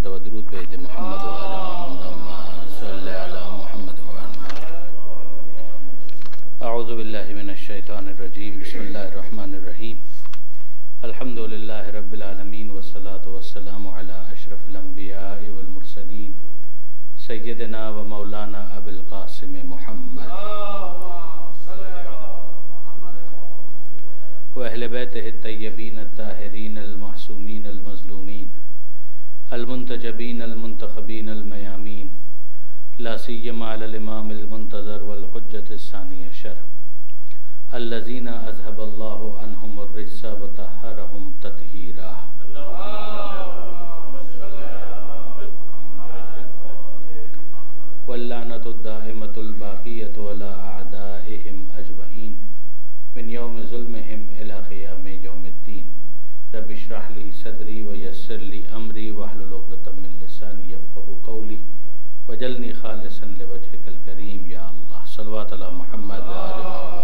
مرتبہ درود بھیج دیں محمد و آل محمد صلی علی محمد و آل محمد۔ اعوذ باللہ من الشیطان الرجیم، بسم اللہ الرحمن الرحیم۔ الحمد للہ رب العالمین والصلاة والسلام علی اشرف الانبیاء والمرسلین سیدنا و مولانا ابی القاسم محمد و اہل بیتہ الطیبین الطاہرین المعصومین المظلومین المنتجبین المنتخبین المیامین، لا سیما علی الامام المنتظر والحجۃ الثانی عشر الذین اذهب اللہ عنہم الرجس وطہرہم تطہیرا۔ واللعنۃ الدائمۃ الباقیۃ علی اعدائہم اجمعین من یوم ظلمہم الی قیام یوم الدین۔ رب اشرح لی صدری ویسر لی امری واحلل عقدۃ من لسانی یفقهوا قولی واجعلنی خالصا لوجہک الکریم یا اللہ۔ صلوات علی محمد و آل محمد۔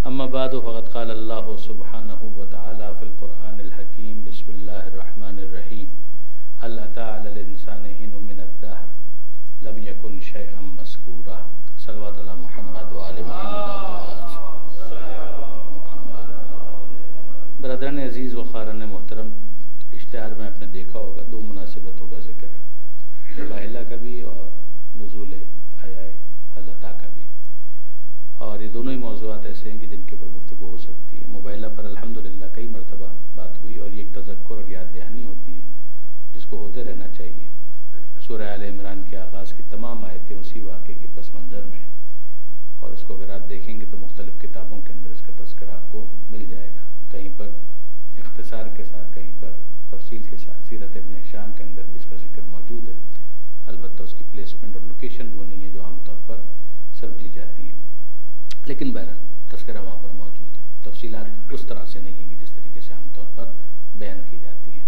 اما بعد فقد قال اللہ سبحانہ وتعالی فی القرآن الحکیم، بسم اللہ الرحمن الرحیم۔ هل اتى على الانسان حين من الدهر لم يكن شيئا مذكورا۔ صلوات علی محمد و آل محمد۔ برادران عزیز و خارن محترم، اشتہار میں آپ نے دیکھا ہوگا دو مناسبتوں کا ذکر ہے، مباہلہ کا بھی اور نزول آیہ حلطہ کا بھی، اور یہ دونوں ہی موضوعات ایسے ہیں کہ جن کے اوپر گفتگو ہو سکتی ہے۔ مباہلہ پر الحمدللہ کئی مرتبہ بات ہوئی اور یہ ایک تذکر اور یاد دہانی ہوتی ہے جس کو ہوتے رہنا چاہیے۔ سورہ آل عمران کے آغاز کی تمام آیتیں اسی واقعے کے پس منظر میں ہیں، اور اس کو اگر آپ دیکھیں گے تو مختلف کتابوں کے اندر اس کا تذکرہ آپ کو مل جائے گا، کہیں پر اختصار کے ساتھ، کہیں پر تفصیل کے ساتھ۔ سیرت ابن ہشام کے اندر بھی اس کا ذکر موجود ہے، البتہ اس کی پلیسمنٹ اور لوکیشن وہ نہیں ہے جو عام طور پر سمجھی جاتی ہے، لیکن بہرحال تذکرہ وہاں پر موجود ہے۔ تفصیلات اس طرح سے نہیں ہے کہ جس طریقے سے عام طور پر بیان کی جاتی ہیں،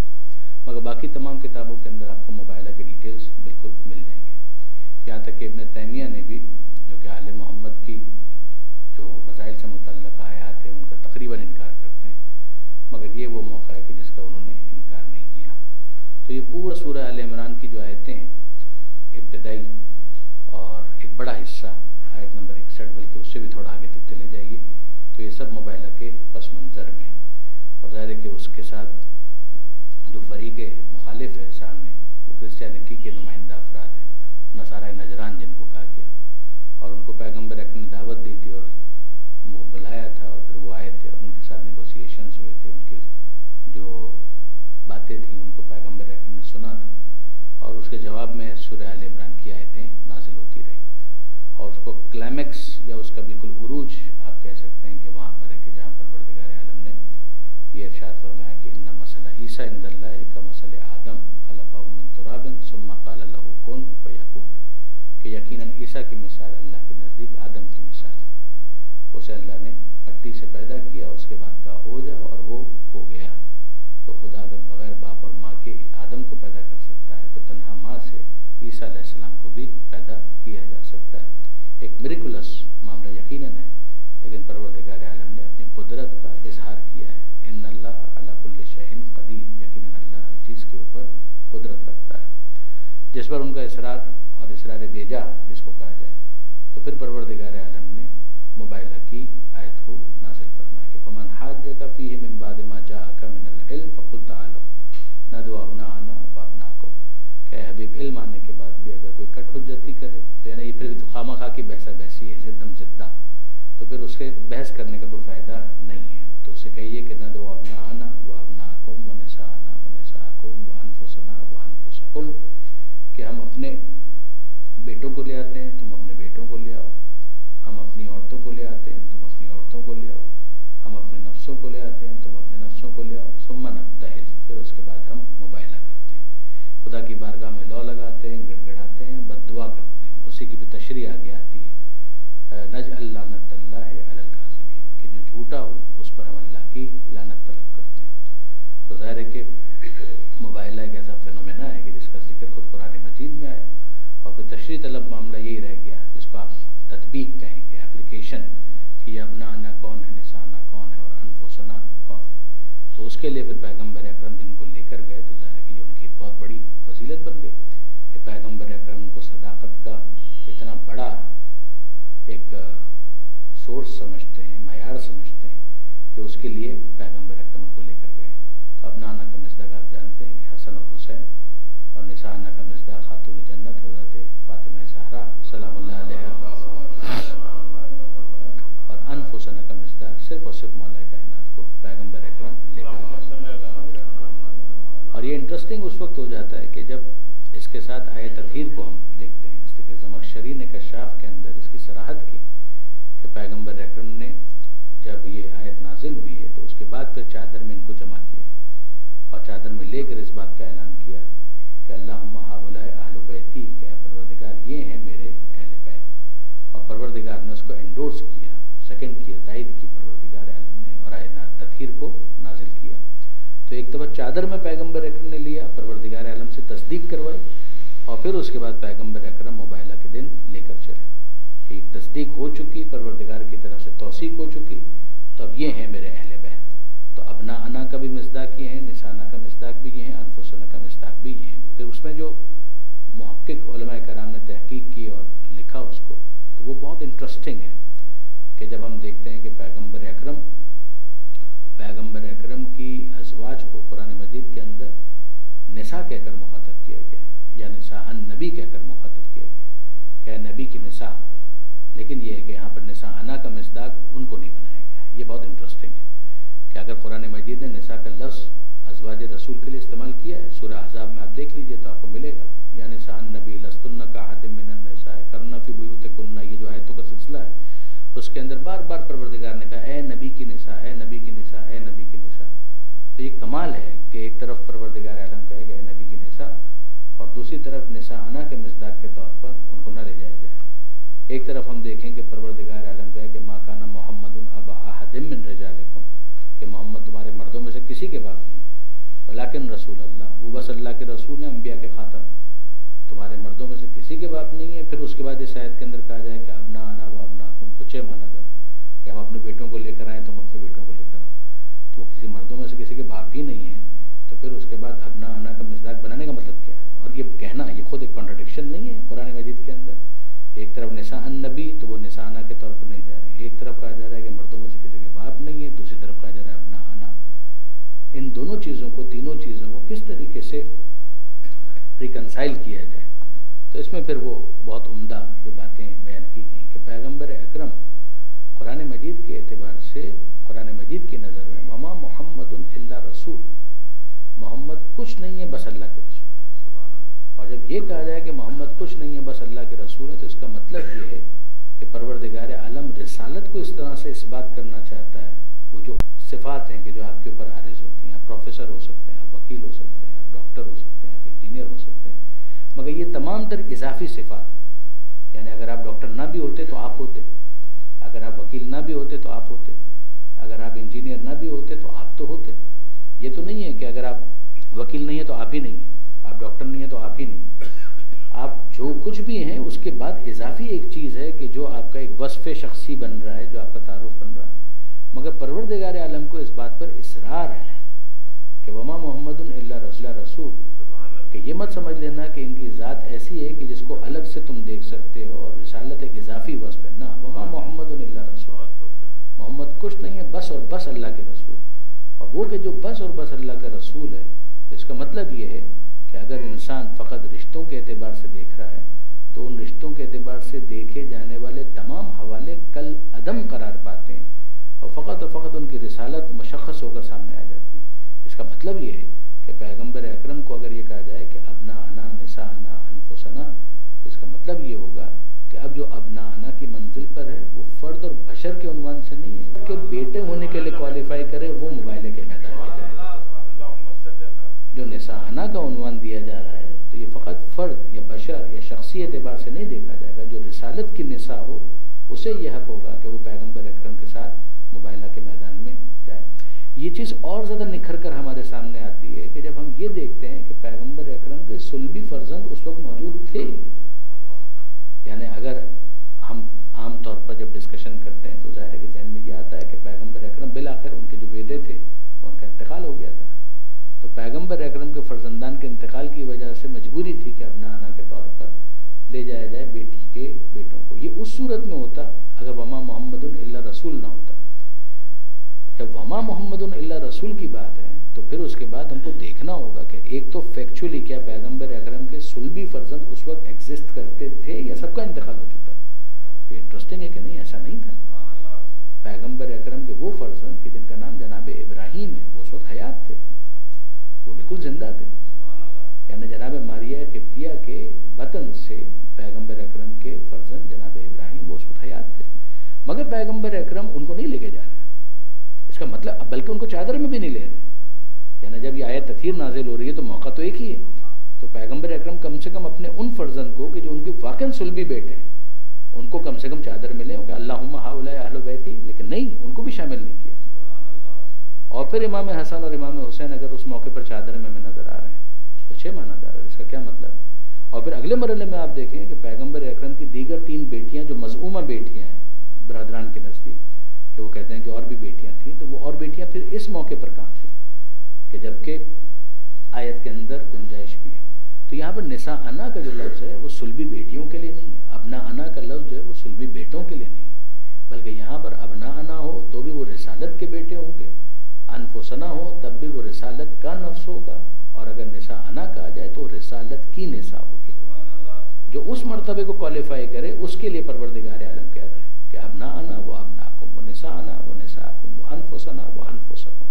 مگر باقی تمام کتابوں کے اندر آپ کو مباہلہ کے ڈیٹیلز بالکل مل جائیں گے، یہاں تک کہ ابن تیمیہ نے بھی، جو کہ آل محمد کی جو فضائل سے متعلق آیات ہیں ان کا تقریباً انکار کرتے ہیں، مگر یہ وہ موقع ہے کہ جس کا انہوں نے انکار نہیں کیا۔ تو یہ پورا سورہ آل عمران کی جو آیتیں ہیں ابتدائی، اور ایک بڑا حصہ آیت نمبر 61 بلکہ اس سے بھی تھوڑا آگے تک چلے جائیے تو یہ سب مباہلہ کے پس منظر میں، اور ظاہر ہے کہ اس کے ساتھ جو فریق مخالف ہے سامنے وہ کرسچینٹی کے نمائندہ افراد ہیں، نصارہ نجران جن کو کہا گیا، اور ان کو پیغمبر اکرم نے دعوت دی تھی اور بلایا تھا، اور پھر وہ آئے تھے اور ان کے ساتھ نیگوسیشنز ہوئے تھے، ان کی جو باتیں تھیں ان کو پیغمبر اکرم نے سنا تھا، اور اس کے جواب میں سورہ آل عمران کی آیتیں نازل ہوتی رہیں، اور اس کو کلائمیکس یا اس کا بالکل عروج آپ کہہ سکتے ہیں کہ وہاں پر ہے کہ جہاں پروردگار عالم نے یہ ارشاد فرمایا کہ ان مثل عیسیٰ عند اللہ کمثل آدم خلقہ من تراب ثم قال له کن فیکون، کہ یقیناً عیسیٰ کی مثال اللہ کے نزدیک آدم کی مثال ہے، اسے اللہ نے مٹی سے پیدا کیا، اس کے بعد کہا ہو جا اور وہ ہو گیا۔ تو خدا اگر بغیر باپ اور ماں کے آدم کو پیدا کر سکتا ہے تو تنہا ماں سے عیسیٰ علیہ السلام کو بھی پیدا کیا جا سکتا ہے۔ ایک میریکولس معاملہ یقیناً ہے، لیکن پروردگار عالم نے اپنی قدرت کا اظہار کیا ہے۔ ان اللہ علی کل شیء قدیر، یقیناً اللہ ہر چیز کے اوپر قدرت رکھتا ہے، جس پر ان کا اصرار اور اصرار بیجا جس کو کہا جائے، تو پھر پروردگار عالم نے مباہلہ کی آیت کو نازل فرمایا کہ فمن حاجک فیہ من بعد ما جاءک من العلم فقل تعالوا ندعو ابناءنا وابناءکم، کہ اے حبیب علم آنے کے بعد بھی اگر کوئی کٹ حجتی کرے تو یعنی یہ پھر خواہ مخواہ کی بحثہ بحثی ہے، زدم زدہ، تو پھر اس کے بحث کرنے کا کوئی فائدہ نہیں ہے، تو اسے کہیے کہ ندعو ابناءنا وابناءکم ونساءنا ونساءکم وانفسنا وانفسکم، کہ ہم اپنے بیٹوں کو لے آتے ہیں تم اپنے بیٹوں کو لے آؤ، ہم اپنی عورتوں کو لے آتے ہیں تم اپنی عورتوں کو لے آؤ، ہم اپنے نفسوں کو لے آتے ہیں تم اپنے نفسوں کو لے آؤ، ثم نبتہل، پھر اس کے بعد ہم مباہلہ کرتے ہیں، خدا کی بارگاہ میں لو لگاتے ہیں، گڑ گڑاتے ہیں، بد دعا کرتے ہیں۔ اسی کی بھی تشریح آگے آتی ہے، نجعل لعنت اللہ علی الکاذبین، کہ جو جھوٹا ہو اس پر ہم اللہ کی لعنت طلب کرتے ہیں۔ تو ظاہر ہے کہ مباہلہ ایک ایسا فینومینا ہے کہ جس کا ذکر خود قرآن مجید میں آیا، اور پھر تشریح طلب معاملہ یہی رہ گیا جس کو آپ تطبیق کہیں گے، اپلیکیشن، کہ یہ ابناءنا کون ہے، نساءنا کون ہے، اور انفسنا کون ہے۔ تو اس کے لیے پھر پیغمبر اکرم شخصیت بن گئی کہ پیغمبر اکرم کو صداقت کا اتنا بڑا ایک سورس سمجھتے ہیں، معیار سمجھتے ہیں کہ اس کے لیے پیغمبر اکرم کو لے کر گئے۔ تو ابناء کا مصداق آپ جانتے ہیں کہ حسن اور حسین، اور نساء کا مصداق خاتون جنت حضرت فاطمہ زہرا سلام اللہ علیہا، اور انفسنا کا مصداق صرف اور صرف مولا کائنات کو پیغمبر اکرم لے کر گئے۔ اور یہ انٹرسٹنگ اس وقت ہو جاتا ہے کہ جب اس کے ساتھ آیت تطہیر کو ہم دیکھتے ہیں، اس کے زمخشری نے کشاف کے اندر اس کی صراحت کی کہ پیغمبر اکرم نے جب یہ آیت نازل ہوئی ہے تو اس کے بعد پھر چادر میں ان کو جمع کیا اور چادر میں لے کر اس بات کا اعلان کیا کہ اللہم ہؤلاء اہل بیتی، کہ اے پروردگار یہ ہیں میرے اہل بیت، اور پروردگار نے اس کو انڈورس کیا، سیکنڈ کیا، تائید کی پروردگار عالم نے، اور آیت تطہیر کو نازل کیا۔ تو ایک دفعہ چادر میں پیغمبر اکرم نے لیا، پروردگار عالم سے تصدیق کروائی، اور پھر اس کے بعد پیغمبر اکرم مباہلہ کے دن لے کر چلے کہ ایک تصدیق ہو چکی، پروردگار کی طرف سے توثیق ہو چکی، تو اب یہ ہیں میرے اہل بیت۔ تو ابناء کا بھی مصداق یہ ہیں، نساء کا مصداق بھی یہ ہیں، انفسنا کا مصداق بھی یہ ہیں۔ پھر اس میں جو محقق علماء کرام نے تحقیق کی اور لکھا اس کو، تو وہ بہت انٹرسٹنگ ہے کہ جب ہم دیکھتے ہیں کہ پیغمبر اکرم کی ازواج کو قرآن مجید کے اندر نساء کہہ کر مخاطب کیا گیا، یا نساء النبی کہہ کر مخاطب کیا گیا کہ نبی کی نساء، لیکن یہ ہے کہ یہاں پر نساء کا مصداق ان کو نہیں بنایا گیا۔ یہ بہت انٹرسٹنگ ہے کہ اگر قرآن مجید نے نساء کا لفظ ازواج رسول کے لیے استعمال کیا ہے، سورہ احزاب میں آپ دیکھ لیجئے تو آپ کو ملے گا، یا نساء النبی لستن کاحد من النساء کرن فی بیوتکن، یہ جو آیتوں کا سلسلہ ہے اس کے اندر بار بار پروردگار نے کہا اے نبی کی نساء، اے نبی کی نساء، اے نبی کی نساء۔ تو یہ کمال ہے کہ ایک طرف پروردگار عالم کہے گا اے نبی کی نساء، اور دوسری طرف نساء کے مصداق کے طور پر ان کو نہ لے جایا جائے۔ ایک طرف ہم دیکھیں کہ پروردگار عالم کہے کہ ما کان محمد ابا احد من رجالکم، کہ محمد تمہارے مردوں میں سے کسی کے باپ نہیں، ولیکن رسول اللہ، وہ بس اللہ کے رسول ہیں، انبیاء کے خاتم، تمہارے مردوں میں سے کسی کے باپ نہیں ہے۔ پھر اس کے بعد اس آیت کے اندر کہا جائے کہ ابناءنا و ابناکم، تو 6 معنی در کہ ہم اپنے بیٹوں کو لے کر آئیں، تم اپنے بیٹوں کو لے کر آؤ، تو وہ کسی مردوں میں سے کسی کے باپ ہی نہیں ہے۔ تو پھر اس کے بعد ابناء کا مصداق بنانے کا مطلب کیا ہے؟ اور یہ کہنا یہ خود ایک کانٹرڈکشن نہیں ہے قرآن مجید کے اندر؟ ایک طرف نساء النبی تو وہ نساء کے طور پر نہیں جا رہی، ایک طرف کہا جا رہا ہے کہ مردوں میں سے کسی کے باپ نہیں ہے، دوسری طرف کہا جا رہا ہے ابناء۔ ان دونوں چیزوں کو، تینوں چیزوں کو کس طریقے سے ریکنسائل کیا جائے؟ تو اس میں پھر وہ بہت عمدہ جو باتیں بیان کی گئیں کہ پیغمبر اکرم قرآن مجید کے اعتبار سے، قرآن مجید کی نظر میں وما محمد الا رسول، محمد کچھ نہیں ہے بس اللہ کے رسول۔ اور جب یہ کہا جائے کہ محمد کچھ نہیں ہے بس اللہ کے رسول ہے، تو اس کا مطلب یہ ہے کہ پروردگار عالم رسالت کو اس طرح سے اس بات کرنا چاہتا ہے، وہ جو صفات ہیں کہ جو آپ کے اوپر عارض ہوتی ہیں، آپ پروفیسر ہو سکتے ہیں، آپ وکیل ہو سکتے ہیں، آپ ڈاکٹر ہو سکتے ہیں، آپ انجینئر ہو سکتے ہیں، مگر یہ تمام تر اضافی صفات، یعنی اگر آپ ڈاکٹر نہ بھی ہوتے تو آپ ہوتے، اگر آپ وکیل نہ بھی ہوتے تو آپ ہوتے، اگر آپ انجینئر نہ بھی ہوتے تو آپ تو ہوتے۔ یہ تو نہیں ہے کہ اگر آپ وکیل نہیں ہیں تو آپ ہی نہیں ہیں، آپ ڈاکٹر نہیں ہیں تو آپ ہی نہیں ہیں، آپ جو کچھ بھی ہیں اس کے بعد اضافی ایک چیز ہے کہ جو آپ کا ایک وصف شخصی بن رہا ہے، جو آپ کا تعارف بن رہا ہے۔ مگر پروردگار عالم کو اس بات پر اصرار ہے کہ وما محمد الا رسول، کہ یہ مت سمجھ لینا کہ ان کی ذات ایسی ہے کہ جس کو الگ سے تم دیکھ سکتے ہو اور رسالت ایک اضافی وصف ہے، نہ، وما محمد الا رسول، محمد کچھ نہیں ہے بس اور بس اللہ کے رسول۔ اور وہ کہ جو بس اور بس اللہ کا رسول ہے، اس کا مطلب یہ ہے کہ اگر انسان فقط رشتوں کے اعتبار سے دیکھ رہا ہے تو ان رشتوں کے اعتبار سے دیکھے جانے والے تمام حوالے کل عدم قرار پاتے ہیں، اور فقط ان کی رسالت مشخص ہو کر سامنے آ جاتی ہے۔ اس کا مطلب یہ ہے کہ پیغمبر اکرم کو اگر یہ کہا جائے کہ ابناءنا نساءنا انفسنا، تو اس کا مطلب یہ ہوگا کہ اب جو ابناءنا کی منزل پر ہے وہ فرد اور بشر کے عنوان سے نہیں ہے کہ بیٹے ہونے کے لیے کوالیفائی کرے، وہ مباہلے کے میدان میں جائے۔ جو نساءنا کا عنوان دیا جا رہا ہے تو یہ فقط فرد یا بشر یا شخصی اعتبار سے نہیں دیکھا جائے گا، جو رسالت کی نساء ہو اسے یہ حق ہوگا کہ وہ پیغمبر اکرم کے ساتھ مباہلہ کے میدان میں جائے۔ یہ چیز اور زیادہ نکھر کر ہمارے سامنے آتی ہے کہ جب ہم یہ دیکھتے ہیں کہ پیغمبر اکرم کے صلبی فرزند اس وقت موجود تھے، یعنی اگر ہم عام طور پر جب ڈسکشن کرتے ہیں تو ظاہر ہے کہ ذہن میں یہ آتا ہے کہ پیغمبر اکرم بالآخر ان کے جو بیٹے تھے ان کا انتقال ہو گیا تھا، تو پیغمبر اکرم کے فرزندان کے انتقال کی وجہ سے مجبوری تھی کہ ابنا انا کے طور پر لے جایا جائے بیٹی کے بیٹوں کو. یہ اس صورت میں ہوتا اگر وما محمد الا رسول نہ ہوتا. جب وما محمد الا رسول کی بات ہے تو پھر اس کے بعد ہم کو دیکھنا ہوگا کہ ایک تو فیکچولی کیا پیغمبر اکرم کے صلبی فرزند اس وقت ایگزسٹ کرتے تھے یا سب کا انتقال ہو چکا. یہ انٹرسٹنگ ہے کہ نہیں, ایسا نہیں تھا. پیغمبر اکرم کے وہ فرزند کہ جن کا نام جناب ابراہیم ہے وہ اس وقت حیات تھے, وہ بالکل زندہ تھے. یعنی جناب ماریہ قبطیہ کے بطن سے پیغمبر اکرم کے فرزند جناب ابراہیم وہ اس وقت حیات تھے. مگر پیغمبر اکرم ان کو نہیں لے کے جا رہے. اس کا مطلب بلکہ ان کو چادر میں بھی نہیں لے رہے. یعنی جب یہ آیت تطہیر نازل ہو رہی ہے تو موقع تو ایک ہی ہے. تو پیغمبر اکرم کم سے کم اپنے ان فرزند کو کہ جو ان کے واقعاً صلبی بیٹے ہیں ان کو کم سے کم چادر میں لیں کہ اللہم ہؤلاء اہل بیتی, لیکن نہیں, ان کو بھی شامل نہیں کیا. اور پھر امام حسن اور امام حسین اگر اس موقع پر چادر میں نظر آ رہے ہیں تو 6 معنی دار ہے. اس کا کیا مطلب؟ اور پھر اگلے مرحلے میں آپ دیکھیں کہ پیغمبر اکرم کی دیگر 3 بیٹیاں جو مزعومہ بیٹیاں ہیں برادران کے نزدیک, کہ وہ کہتے ہیں کہ اور بھی بیٹیاں تھیں, تو وہ اور بیٹیاں پھر اس موقع پر کہاں تھیں کہ جبکہ آیت کے اندر گنجائش بھی ہے. تو یہاں پر نساء انا کا جو لفظ ہے وہ صلبی بیٹیوں کے لیے نہیں ہے. ابنا انا کا لفظ جو ہے وہ صلبی بیٹوں کے لیے نہیں ہے, بلکہ یہاں پر ابنا انا ہو تو بھی وہ رسالت کے بیٹے ہوں گے, انفسنا ہو تب بھی وہ رسالت کا نفس ہوگا, اور اگر نساء انا کہا جائے تو رسالت کی نساء ہوگی. جو اس مرتبے کو کوالیفائی کرے اس کے لیے پروردگار عالم کہہ رہے ہیں کہ ابنا انا وہ ابناکم, وہ نساء انا وہ نساءکم, وہ انفسنا وہ انفسکم.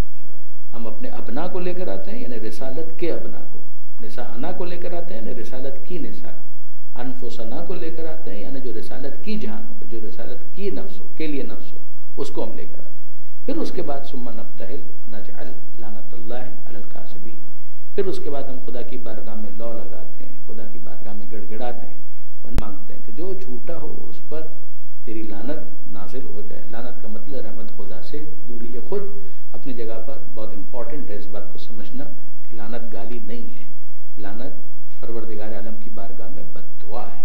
ہم اپنے ابنا کو لے کر آتے ہیں یعنی رسالت کے ابنا کو, نساء انا کو لے کر آتے ہیں یعنی رسالت کی نساء کو, انفسنا کو لے کر آتے ہیں یعنی جو رسالت کی جان ہو, جو رسالت کی نفس ہو, کے لیے نفس ہو, اس کو ہم لے کر آتے ہیں. پھر اس کے بعد ثم نبتہل فنجعل لعنت اللہ علی الکاذبین. پھر اس کے بعد ہم خدا کی بارگاہ میں لو لگاتے ہیں, خدا کی بارگاہ میں گڑ گڑاتے ہیں اور مانگتے ہیں کہ جو جھوٹا ہو اس پر تیری لعنت نازل ہو جائے. لعنت کا مطلب رحمت خدا سے دوری. یہ خود اپنی جگہ پر بہت امپورٹنٹ ہے اس بات کو سمجھنا کہ لعنت گالی نہیں ہے. لعنت پروردگار عالم کی بارگاہ میں بد دعا ہے,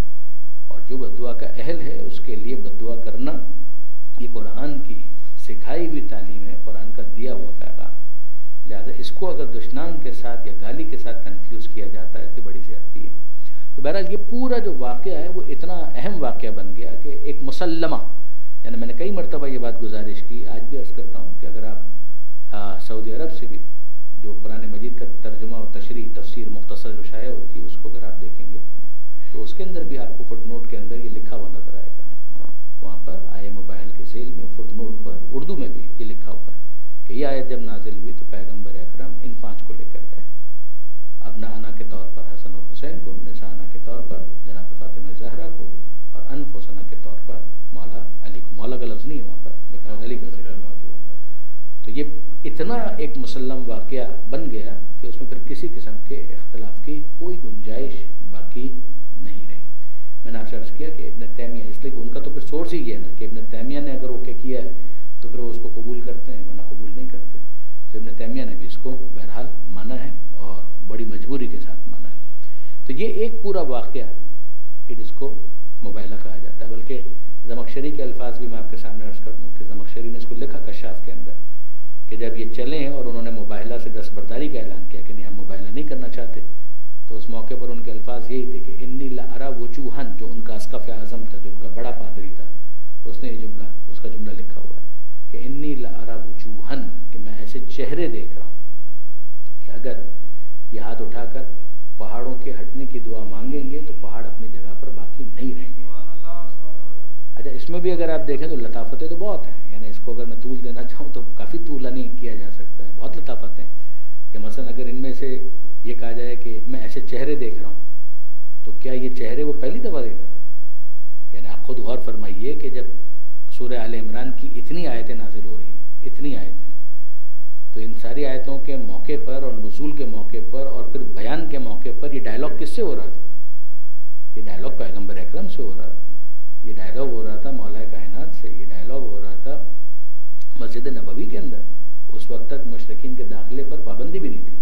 اور جو بد دعا کا اہل ہے اس کے لیے بد دعا کرنا یہ قرآن کی سکھائی ہوئی تعلیم ہے, قرآن کا دیا ہوا پیغام. لہٰذا اس کو اگر دشنام کے ساتھ یا گالی کے ساتھ کنفیوز کیا جاتا ہے تو بڑی زیادتی ہے. تو بہرحال یہ پورا جو واقعہ ہے وہ اتنا اہم واقعہ بن گیا کہ ایک مسلمہ, یعنی میں نے کئی مرتبہ یہ بات گزارش کی, آج بھی عرض کرتا ہوں کہ اگر آپ سعودی عرب سے بھی جو قرآن مجید کا ترجمہ اور تشریح تفسیر مختصر جو شائع ہوتی ہے اس کو اگر آپ دیکھیں گے تو اس کے اندر بھی آپ کو فٹ نوٹ کے اندر یہ لکھا ہوا نظر آئے گا. وہاں پر آئے مباحل کے ذیل میں فٹ نوٹ پر اردو میں بھی یہ لکھا ہوا ہے کہ یہ آیت جب نازل ہوئی تو پیغمبر اکرم ان 5 کو لے کر گئے. ابنا انا کے طور پر حسن اور حسین کو, نساء انا کے طور پر جناب فاطمہ زہرا کو, اور انفسنا کے طور پر مولا علی کو. مولا کا لفظ نہیں ہے وہاں پر لیکن علی کا ذکر موجود ہے. تو یہ اتنا ایک مسلم واقعہ بن گیا کہ اس میں پھر کسی قسم کے اختلاف کی کوئی گنجائش باقی نہیں رہی. میں نے آپ سے عرض کیا کہ ابن تیمیہ, اس لیے کہ ان کا تو پھر سورس ہی یہ ہے نا کہ ابن تیمیہ نے اگر اوکے کیا ہے تو پھر وہ اس کو قبول کرتے ہیں ورنہ قبول نہیں کرتے. تو ابن تیمیہ نے بھی اس کو بہرحال مانا ہے اور بڑی مجبوری کے ساتھ مانا ہے. تو یہ ایک پورا واقعہ ہے کہ جس کو مباہلہ کہا جاتا ہے. بلکہ زمخشری کے الفاظ بھی میں آپ کے سامنے عرض کر دوں کہ زمخشری نے اس کو لکھا کشاف کے اندر کہ جب یہ چلے ہیں اور انہوں نے مباہلہ سے دستبرداری کا اعلان کیا کہ نہیں ہم مباہلہ نہیں کرنا چاہتے, تو اس موقع پر ان کے الفاظ یہی تھے کہ انی لارا وجوہن, جو ان کا اسقف اعظم تھا, جو ان کا بڑا پادری تھا, اس نے یہ جملہ, اس کا جملہ لکھا ہوا ہے کہ انی لارا وجوہن, کہ میں ایسے چہرے دیکھ رہا ہوں کہ اگر یہ ہاتھ اٹھا کر پہاڑوں کے ہٹنے کی دعا مانگیں گے تو پہاڑ اپنی جگہ پر باقی نہیں رہیں گے. اچھا, اس میں بھی اگر آپ دیکھیں تو لطافتیں تو بہت ہیں. یعنی اس کو اگر میں طول دینا چاہوں تو کافی طولہ نہیں کیا جا سکتا ہے. بہت لطافتیں کہ مثلا اگر ان میں سے یہ کہا جائے کہ میں ایسے چہرے دیکھ رہا ہوں تو کیا یہ چہرے وہ پہلی دفعہ دیکھ رہا ہے؟ یعنی آپ خود غور فرمائیے کہ جب سورہ آل عمران کی اتنی آیتیں نازل ہو رہی ہیں, اتنی آیتیں, تو ان ساری آیتوں کے موقع پر اور نزول کے موقع پر اور پھر بیان کے موقع پر یہ ڈائلاگ کس سے ہو رہا تھا؟ یہ ڈائلاگ پیغمبر اکرم سے ہو رہا تھا. یہ ڈائلاگ ہو رہا تھا مولا کائنات سے. یہ ڈائلاگ ہو رہا تھا مسجد نبوی کے اندر. اس وقت تک مشرکین کے داخلے پر پابندی بھی نہیں تھی,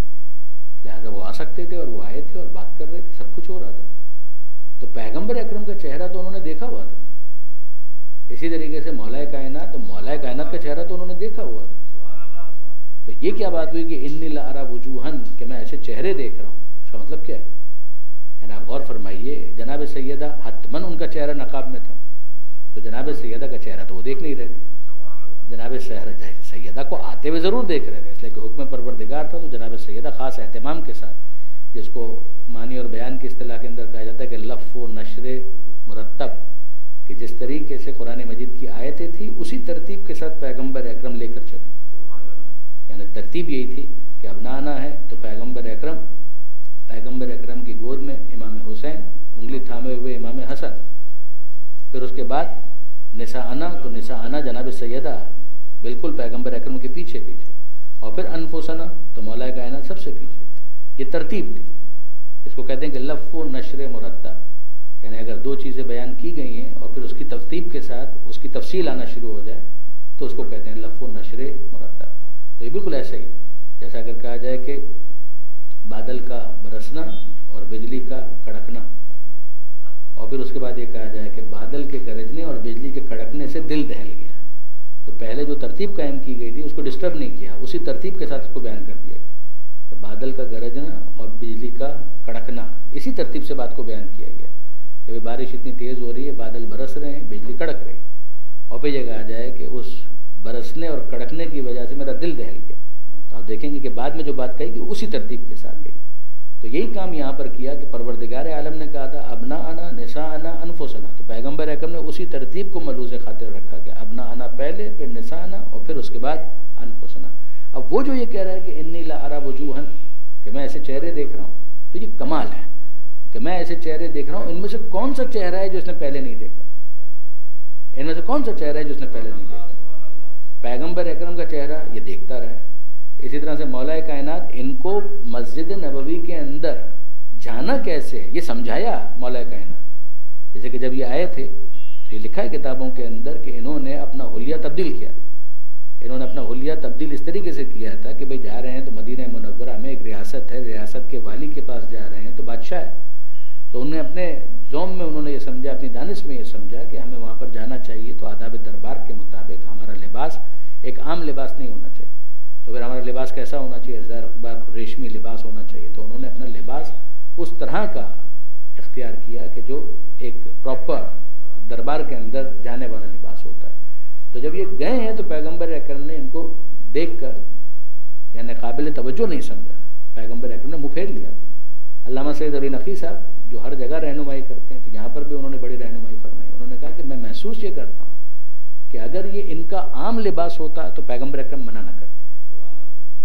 لہذا وہ آ سکتے تھے اور وہ آئے تھے اور بات کر رہے تھے, سب کچھ ہو رہا تھا. تو پیغمبر اکرم کا چہرہ تو انہوں نے دیکھا ہوا تھا. اسی طریقے سے مولا کائنات, تو مولا کائنات کا چہرہ تو انہوں نے دیکھا ہوا تھا. تو یہ کیا بات ہوئی کہ انی لارا وجوہن، کہ میں ایسے چہرے دیکھ رہا ہوں، اس کا مطلب کیا ہے؟ یعنی آپ غور فرمائیے، جناب سیدہ حتماً ان کا چہرہ نقاب میں تھا، تو جناب سیدہ کا چہرہ تو وہ دیکھ نہیں رہے تھے، جناب سیدہ کو آتے ہوئے ضرور دیکھ رہے تھے، اس لیے کہ حکم پروردگار تھا، تو جناب سیدہ خاص اہتمام کے ساتھ، جس کو معنی اور بیان کی اصطلاح کے اندر کہا جاتا ہے کہ لف و نشر مرتب، کہ جس طریقے سے قرآن مجید کی آیتیں تھیں اسی ترتیب کے ساتھ پیغمبر اکرم لے کر چلے، یعنی ترتیب یہی تھی کہ اب نانا ہے تو پیغمبر اکرم کی گود میں امام حسین، انگلی تھامے ہوئے امام حسن، پھر اس کے بعد نساءنا تو نساءنا جناب سیدہ بالکل پیغمبر اکرم کے پیچھے پیچھے، اور پھر انفسنا تو مولا کائنات سب سے پیچھے، یہ ترتیب تھی۔ اس کو کہتے ہیں کہ لف و نشر مرتب، یعنی اگر دو چیزیں بیان کی گئی ہیں اور پھر اس کی ترتیب کے ساتھ اس کی تفصیل آنا شروع ہو جائے تو اس کو کہتے ہیں لف و نشر مرتب۔ تو یہ بالکل ایسا ہی جیسا اگر کہا جائے کہ بادل کا برسنا اور بجلی کا کڑکنا، اور پھر اس کے بعد یہ کہا جائے کہ بادل کے گرجنے اور بجلی کے کڑکنے سے دل دہل گیا، تو پہلے جو ترتیب قائم کی گئی تھی اس کو ڈسٹرب نہیں کیا، اسی ترتیب کے ساتھ اس کو بیان کر دیا گیا کہ بادل کا گرجنا اور بجلی کا کڑکنا، اسی ترتیب سے بات کو بیان کیا گیا کہ بارش اتنی تیز ہو رہی ہے، بادل برس رہے ہیں، بجلی کڑک رہی ہے، اور پھر یہ کہا جائے کہ اس برسنے اور کڑکنے کی وجہ سے میرا دل دہل گیا۔ تو آپ دیکھیں گے کہ بعد میں جو بات کہی گئی اسی ترتیب کے ساتھ گئی۔ تو یہی کام یہاں پر کیا کہ پروردگار عالم نے کہا تھا ابناءنا نساءنا انفسنا، تو پیغمبر اکرم نے اسی ترتیب کو ملحوظ خاطر رکھا کہ ابناءنا پہلے، پھر نساءنا، اور پھر اس کے بعد انفسنا۔ اب وہ جو یہ کہہ رہا ہے کہ انی لارا وجوہن، کہ میں ایسے چہرے دیکھ رہا ہوں، تو یہ کمال ہے کہ میں ایسے چہرے دیکھ رہا ہوں، ان میں سے کون سا چہرہ ہے جو اس نے پہلے نہیں دیکھا؟ ان میں سے کون سا چہرہ ہے جو اس نے پہلے نہیں دیکھا؟ پیغمبر اکرم کا چہرہ یہ دیکھتا رہا۔ اسی طرح سے مولا کائنات ان کو مسجد نبوی کے اندر جانا کیسے یہ سمجھایا مولا کائنات۔ جیسے کہ جب یہ آئے تھے تو یہ لکھا ہے کتابوں کے اندر کہ انہوں نے اپنا حلیہ تبدیل کیا، انہوں نے اپنا حلیہ تبدیل اس طریقے سے کیا تھا کہ بھئی جا رہے ہیں تو مدینہ منورہ میں ایک ریاست ہے، ریاست کے والی کے پاس جا رہے ہیں تو بادشاہ ہے، تو انہوں نے اپنے ذوم میں انہوں نے یہ سمجھا، اپنی دانش میں یہ سمجھا کہ ہمیں وہاں پر جانا چاہیے تو آداب دربار کے مطابق ہمارا لباس ایک عام لباس نہیں ہونا چاہیے، تو پھر ہمارا لباس کیسا ہونا چاہیے؟ زربار ریشمی لباس ہونا چاہیے۔ تو انہوں نے اپنا لباس اس طرح کا اختیار کیا کہ جو ایک پراپر دربار کے اندر جانے والا لباس ہوتا ہے۔ تو جب یہ گئے ہیں تو پیغمبر اکرم نے ان کو دیکھ کر یعنی قابل توجہ نہیں سمجھا، پیغمبر اکرم نے منہ پھیر لیا۔ علامہ سید علی نقی صاحب جو ہر جگہ رہنمائی کرتے ہیں تو یہاں پر بھی انہوں نے بڑی رہنمائی فرمائی، انہوں نے کہا کہ میں محسوس یہ کرتا ہوں کہ اگر یہ ان کا عام لباس ہوتا تو پیغمبر اکرم منع نہ کرتے،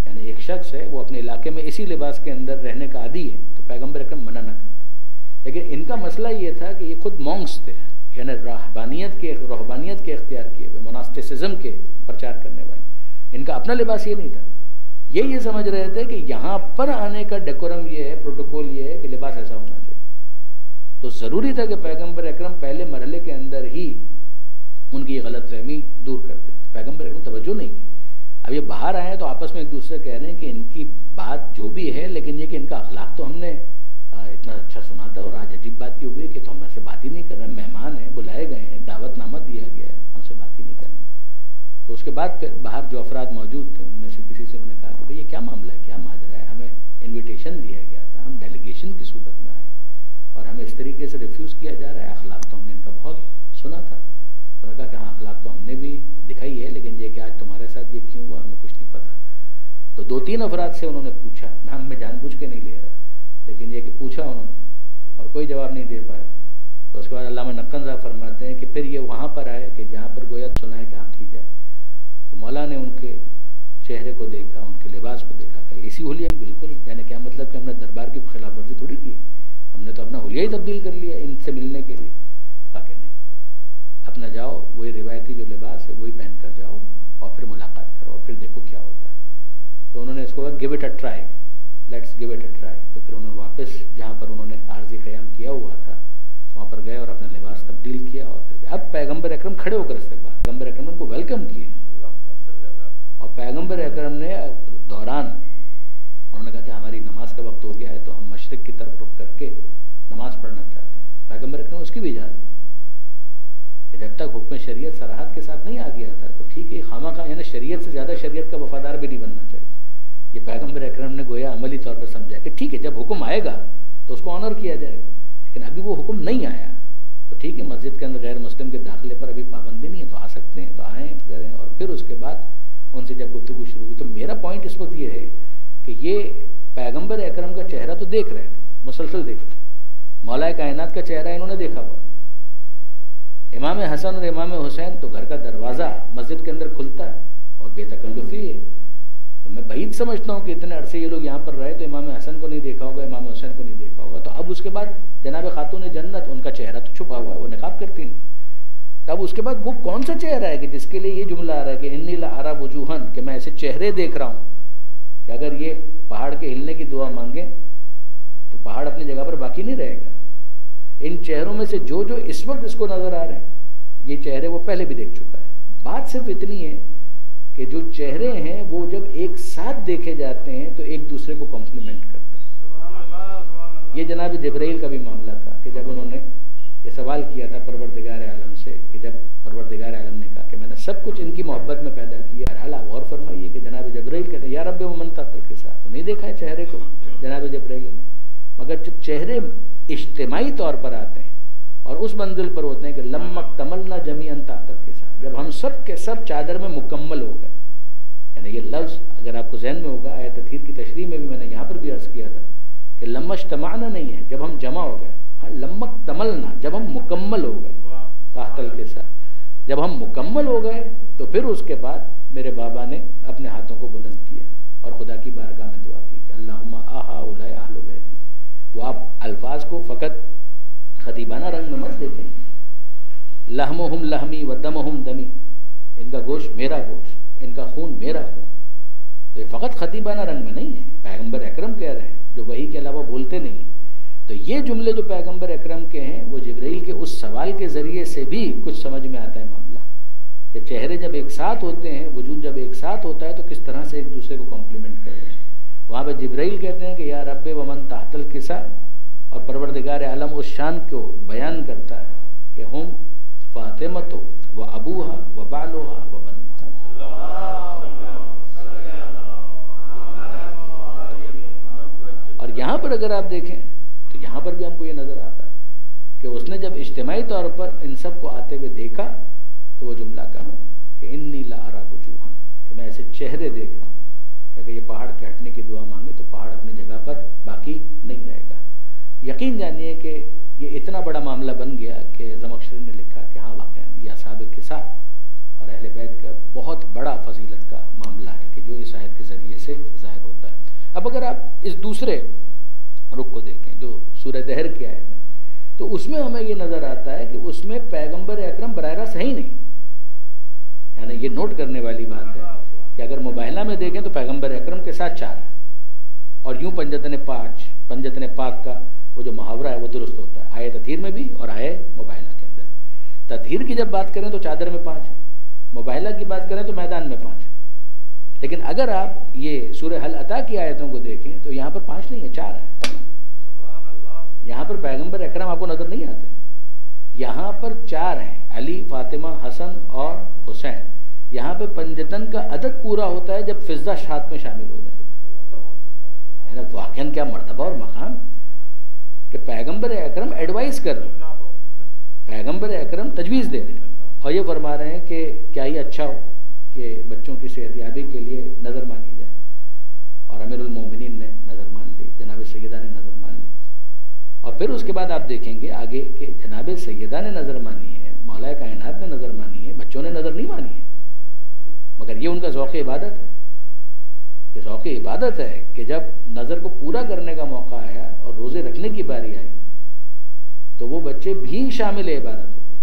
یعنی ایک شخص ہے وہ اپنے علاقے میں اسی لباس کے اندر رہنے کا عادی ہے تو پیغمبر اکرم منع نہ کرتے، لیکن ان کا مسئلہ یہ تھا کہ یہ خود مونگس تھے، یعنی روحانیت کے اختیار کیے ہوئے، موناسٹسزم کے پرچار کرنے والے، ان کا اپنا لباس یہ نہیں تھا، یہ سمجھ رہے تھے کہ یہاں پر آنے کا ڈیکورم یہ ہے، پروٹوکول یہ ہے کہ لباس ایسا ہونا چاہیے، تو ضروری تھا کہ پیغمبر اکرم پہلے مرحلے کے اندر ہی ان کی یہ غلط فہمی دور کرتے، پیغمبر اکرم توجہ نہیں کی۔ اب یہ باہر آئے ہیں تو آپس میں ایک دوسرے کہہ رہے ہیں کہ ان کی بات جو بھی ہے لیکن یہ کہ ان کا اخلاق تو ہم نے اتنا اچھا سنا تھا، اور آج عجیب بات یہ ہوئی کہ تو ہم سے بات ہی نہیں کر رہے، مہمان ہیں، بلائے گئے ہیں، دعوت نامہ دیا گیا ہے، ہم سے بات ہی نہیں کر رہے۔ تو اس کے بعد پھر باہر جو افراد موجود تھے ان میں سے کسی سے انہوں نے کہا کہ بھئی یہ کیا معاملہ ہے، کیا ماجرا ہے، ہمیں انویٹیشن دیا گیا تھا، ہم ڈیلیگیشن کی صورت میں آئے اور ہمیں اس طریقے سے ریفیوز کیا جا رہا ہے، اخلاق تو ہم نے ان کا بہت سنا تھا۔ انہوں نے کہا کہ ہاں اخلاق تو ہم نے بھی دکھائی ہے، لیکن یہ کہ آج تمہارے ساتھ یہ کیوں ہوا ہمیں کچھ نہیں پتہ۔ تو 2-3 افراد سے انہوں نے پوچھا، نام میں جان بوجھ کے نہیں لے رہا، لیکن یہ کہ پوچھا انہوں نے اور کوئی جواب نہیں دے پایا۔ تو اس کے بعد علامہ نقن صاحب فرماتے ہیں کہ پھر یہ وہاں پر آئے کہ جہاں پر گویا سنا ہے کہ آپ کی جائے، تو مولا نے ان کے چہرے کو دیکھا، ان کے لباس کو دیکھا کہ اسی حلیہ بالکل، یعنی کیا مطلب کہ ہم نے دربار کی خلاف ورزی تھوڑی کی، ہم نے تو اپنا حلیہ ہی تبدیل کر لیا ان سے ملنے کے لیے۔ کہا کہ نہیں، اپنا جاؤ وہی روایتی جو لباس ہے وہی پہن کر جاؤ اور پھر ملاقات کرو اور پھر دیکھو کیا ہوتا ہے۔ تو انہوں نے اس کو کہا give it a try, let's give it a try. تو پھر انہوں نے واپس جہاں پر انہوں نے عارضی قیام کیا ہوا تھا وہاں پر گئے اور اپنا لباس تبدیل کیا، اور پھر اب پیغمبر اکرم کھڑے ہو کر استقبال، پیغمبر اکرم نے ان کو ویلکم کیا، اور پیغمبر اکرم نے دوران انہوں نے کہا کہ ہماری نماز کا وقت ہو گیا ہے تو ہم مشرق کی طرف رخ کر کے نماز پڑھنا چاہتے ہیں۔ پیغمبر اکرم اس کی بھی اجازت، کہ جب تک حکم شریعت صراحت کے ساتھ نہیں آ گیا تھا تو ٹھیک ہے، خواہ مخواہ یعنی شریعت سے زیادہ شریعت کا وفادار بھی نہیں بننا چاہیے. یہ پیغمبر اکرم نے گویا عملی طور پر سمجھا کہ ٹھیک ہے جب حکم آئے گا تو اس کو آنر کیا جائے گا، لیکن ابھی وہ حکم نہیں آیا تو ٹھیک ہے، مسجد کے اندر غیر مسلم کے داخلے پر ابھی پابندی نہیں ہے، تو آ سکتے ہیں، تو آئیں کریں. اور پھر اس کے بعد ان سے جب گفتگو شروع ہوئی تو میرا پوائنٹ اس وقت یہ ہے کہ یہ پیغمبر اکرم کا چہرہ تو دیکھ رہے تھے، مسلسل دیکھ رہے، مولا کائنات کا چہرہ انہوں نے دیکھا ہوا. امام حسن اور امام حسین تو گھر کا دروازہ مسجد کے اندر کھلتا ہے اور بے تکلفی ہے. تو میں بعید سمجھتا ہوں کہ اتنے عرصے یہ لوگ یہاں پر رہے تو امام حسن کو نہیں دیکھا ہوگا، امام حسین کو نہیں دیکھا ہوگا. تو اب اس کے بعد جناب خاتون جنت، ان کا چہرہ تو چھپا ہوا ہے، وہ نقاب کرتی ہیں. تب اس کے بعد وہ کون سا چہرہ ہے کہ جس کے لیے یہ جملہ آ رہا ہے کہ انی لارا وجوہن، کہ میں ایسے چہرے دیکھ رہا ہوں کہ اگر یہ پہاڑ کے ہلنے کی دعا مانگیں تو پہاڑ اپنی جگہ پر باقی نہیں رہے گا. ان چہروں میں سے جو اس وقت اس کو نظر آ رہے ہیں یہ چہرے وہ پہلے بھی دیکھ چکا ہے. بات صرف اتنی ہے کہ جو چہرے ہیں وہ جب ایک ساتھ دیکھے جاتے ہیں تو ایک دوسرے کو کمپلیمنٹ کرتے ہیں. یہ جناب جبرائیل کا بھی معاملہ تھا کہ جب انہوں نے یہ سوال کیا تھا پروردگار عالم سے، کہ جب پروردگار عالم نے کہا کہ میں نے سب کچھ ان کی محبت میں پیدا کیا. بہرحال آپ غور فرمائیے کہ جناب جبرائیل کہتے ہیں یا رب ومن تحتل کے ساتھ، تو نہیں دیکھا ہے چہرے کو جناب جبرائیل نے. مگر جب چہرے اجتماعی طور پر آتے ہیں اور اس منزل پر ہوتے ہیں کہ لمک تملنا جمیعاً تحتل کے ساتھ، جب ہم سب کے سب چادر میں مکمل ہو گئے. یعنی یہ لفظ اگر آپ کو ذہن میں ہوگا آیت تطہیر کی تشریح میں بھی میں نے یہاں پر بھی عرض کیا تھا کہ لما اجتمعنا نہیں ہے جب ہم جمع ہو گئے، ہاں لمک تملنا جب ہم مکمل ہو گئے تحتل کے ساتھ. جب ہم مکمل ہو گئے تو پھر اس کے بعد میرے بابا نے اپنے ہاتھوں کو بلند کیا اور خدا کی بارگاہ میں دعا کی کہ اللہم آہا اولئے اہل بیتی. وہ آپ الفاظ کو فقط خطیبانہ رنگ میں مت دیکھیں، لحمہم لحمی و دمہم دمی، ان کا گوشت میرا گوشت، ان کا خون میرا خون. تو یہ فقط خطیبانہ رنگ میں نہیں ہے، پیغمبر اکرم کہہ رہے ہیں جو وحی کے علاوہ بولتے نہیں. تو یہ جملے جو پیغمبر اکرم کے ہیں وہ جبرائیل کے اس سوال کے ذریعے سے بھی کچھ سمجھ میں آتا ہے معاملہ کہ چہرے جب ایک ساتھ ہوتے ہیں، وجود جب ایک ساتھ ہوتا ہے تو کس طرح سے ایک دوسرے کو کمپلیمنٹ کرتے ہیں. وہاں پہ جبرائیل کہتے ہیں کہ یا رب ومن تحت الکسا، اور پروردگار عالم اس شان کو بیان کرتا ہے کہ ہم فاطمۃ و ابوہا و بالوہا و بنوہا. اور یہاں پر اگر آپ دیکھیں تو یہاں پر بھی ہم کو یہ نظر آتا ہے کہ اس نے جب اجتماعی طور پر ان سب کو آتے ہوئے دیکھا تو وہ جملہ کہا کہ انی لارا وجوہن، کہ میں ایسے چہرے دیکھ رہا ہوں کہ اگر یہ پہاڑ کے ہٹنے کی دعا مانگے تو پہاڑ اپنی جگہ پر باقی نہیں رہے گا. یقین جانیے کہ یہ اتنا بڑا معاملہ بن گیا کہ زمخشری نے لکھا کہ ہاں واقعا یہ اصحاب قصہ اور اہل بیت کا بہت بڑا فضیلت کا معاملہ ہے کہ جو اس آیت کے ذریعے سے ظاہر ہوتا ہے. اب اگر آپ اس دوسرے رخ کو دیکھیں جو سورہ دہر کی آیت ہے تو اس میں ہمیں یہ نظر آتا ہے کہ اس میں پیغمبر اکرم براہ راست ہے ہی نہیں. یعنی یہ نوٹ کرنے والی بات ہے کہ اگر مباہلہ میں دیکھیں تو پیغمبر اکرم کے ساتھ 4 ہیں، اور یوں پنجتن پاک کا وہ جو محاورہ ہے وہ درست ہوتا ہے آیت تطہیر میں بھی اور آیت مباہلہ کے اندر. تطہیر کی جب بات کریں تو چادر میں 5 ہیں، مباہلہ کی بات کریں تو میدان میں 5 ہیں. لیکن اگر آپ یہ سورہ حل عطا کی آیتوں کو دیکھیں تو یہاں پر 5 نہیں ہے، 4 ہیں. یہاں پر پیغمبر اکرم آپ کو نظر نہیں آتے، یہاں پر 4 ہیں، علی، فاطمہ، حسن اور حسین. یہاں پہ پنجتن کا عدد پورا ہوتا ہے جب فضہ شات میں شامل ہو جائے. یعنی واقعاً کیا مرتبہ اور مقام کہ پیغمبر اکرم ایڈوائز کر رہے ہیں، پیغمبر اکرم تجویز دے رہے ہیں اور یہ فرما رہے ہیں کہ کیا ہی اچھا ہو کہ بچوں کی صحت یابی کے لیے نظر مانی جائے. اور امیر المومنین نے نظر مان لی، جناب سیدہ نے نظر مان لی. اور پھر اس کے بعد آپ دیکھیں گے آگے کہ جناب سیدہ نے نظر مانی ہے، مولا کائنات نے نظر مانی ہے، بچوں نے نظر نہیں مانی ہے. مگر یہ ان کا ذوق عبادت ہے، یہ ذوق عبادت ہے کہ جب نظر کو پورا کرنے کا موقع آیا اور روزے رکھنے کی باری آئی تو وہ بچے بھی شامل عبادت ہو گئے.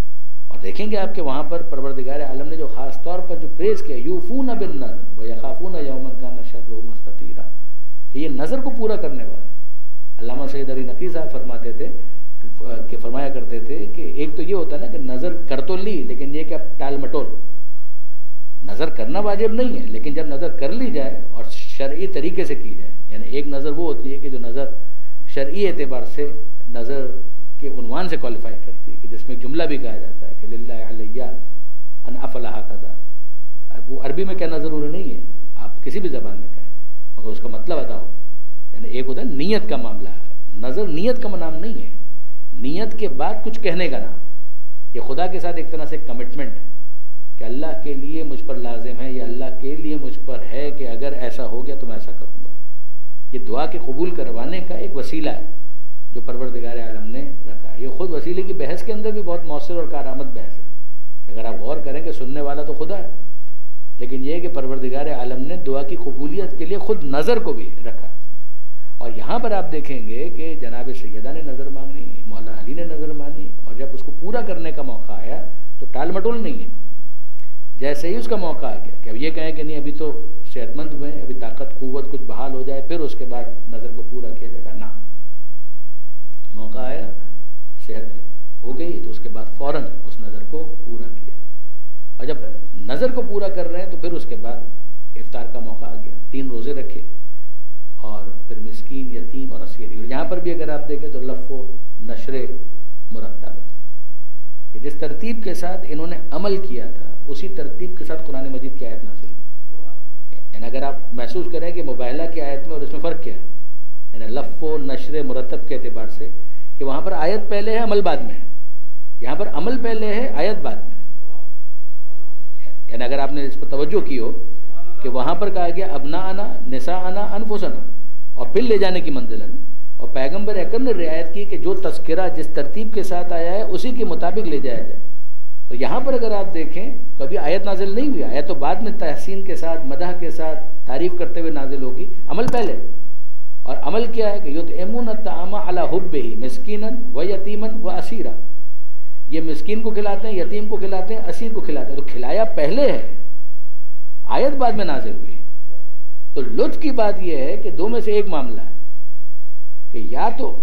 اور دیکھیں گے آپ کہ وہاں پر پروردگار عالم نے جو خاص طور پر جو پریز کیا یوفون بالنذر ویخافون یوما کان شرہ مستطیرا، کہ یہ نظر کو پورا کرنے والے. علامہ سید علی نقی صاحب فرماتے تھے کہ فرمایا کرتے تھے کہ ایک تو یہ ہوتا ہے نا کہ نظر کر تو لی لیکن یہ کہ اب ٹال مٹول، نظر کرنا واجب نہیں ہے لیکن جب نظر کر لی جائے اور شرعی طریقے سے کی جائے. یعنی ایک نظر وہ ہوتی ہے کہ جو نظر شرعی اعتبار سے نظر کے عنوان سے کوالیفائی کرتی ہے کہ جس میں جملہ بھی کہا جاتا ہے کہ للہ علیہ ان افلح کذا. وہ عربی میں کہنا ضروری نہیں ہے، آپ کسی بھی زبان میں کہیں، مگر اس کا مطلب ادا ہو. یعنی ایک ہوتا ہے نیت کا معاملہ، نظر نیت کا نام نہیں ہے، نیت کے بعد کچھ کہنے کا نام. یہ خدا کے ساتھ ایک طرح سے کمٹمنٹ ہے کہ اللہ کے لیے مجھ پر لازم ہے، یا اللہ کے لیے مجھ پر ہے کہ اگر ایسا ہو گیا تو میں ایسا کروں گا. یہ دعا کے قبول کروانے کا ایک وسیلہ ہے جو پروردگار عالم نے رکھا ہے. یہ خود وسیلے کی بحث کے اندر بھی بہت مؤثر اور کارآمد بحث ہے کہ اگر آپ غور کریں کہ سننے والا تو خدا ہے، لیکن یہ کہ پروردگار عالم نے دعا کی قبولیت کے لیے خود نظر کو بھی رکھا. اور یہاں پر آپ دیکھیں گے کہ جناب سیدہ نے نظر مانگی، مولا علی نے نظر مانی، اور جب اس کو پورا کرنے کا موقع آیا تو ٹال مٹول نہیں ہے. جیسے ہی اس کا موقع آ گیا کہ اب یہ کہیں کہ نہیں ابھی تو صحت مند ہوئے ہیں، ابھی طاقت قوت کچھ بحال ہو جائے پھر اس کے بعد نظر کو پورا کیا جائے گا، نہ. موقع آیا، صحت ہو گئی تو اس کے بعد فوراً اس نظر کو پورا کیا. اور جب نظر کو پورا کر رہے ہیں تو پھر اس کے بعد افطار کا موقع آ گیا. 3 روزے رکھے اور پھر مسکین، یتیم اور اسیر. یہاں پر بھی اگر آپ دیکھیں تو لف و نشر مرتب ہے کہ جس ترتیب کے ساتھ انہوں نے عمل کیا تھا اسی ترتیب کے ساتھ قرآن مجید کی آیت نازل ہوئی. یعنی اگر آپ محسوس کریں کہ مباہلہ کی آیت میں اور اس میں فرق کیا ہے، یعنی لف و نشر مرتب کے اعتبار سے کہ وہاں پر آیت پہلے ہے عمل بعد میں ہے، یہاں پر عمل پہلے ہے آیت بعد میں. یعنی اگر آپ نے اس پر توجہ کی ہو کہ وہاں پر کہا گیا ابناءنا نساءنا انفسنا اور پھر لے جانے کی منزل ہے، اور پیغمبر اکرم نے رعایت کی کہ جو تذکرہ جس ترتیب کے ساتھ آیا ہے اسی کے مطابق لے جایا جائے. اور یہاں پر اگر آپ دیکھیں کبھی آیت نازل نہیں ہوئی، آیت تو بعد میں تحسین کے ساتھ، مدح کے ساتھ، تعریف کرتے ہوئے نازل ہوگی، عمل پہلے. اور عمل کیا ہے کہ یطعمون الطعام علی حبہ مسکینا و یتیما و اسیرا. یہ مسکین کو کھلاتے ہیں، یتیم کو کھلاتے ہیں، اسیر کو کھلاتے ہیں. تو کھلایا پہلے ہے، آیت بعد میں نازل ہوئی. تو لطف کی بات یہ ہے کہ دو میں سے ایک معاملہ ہے کہ یا تو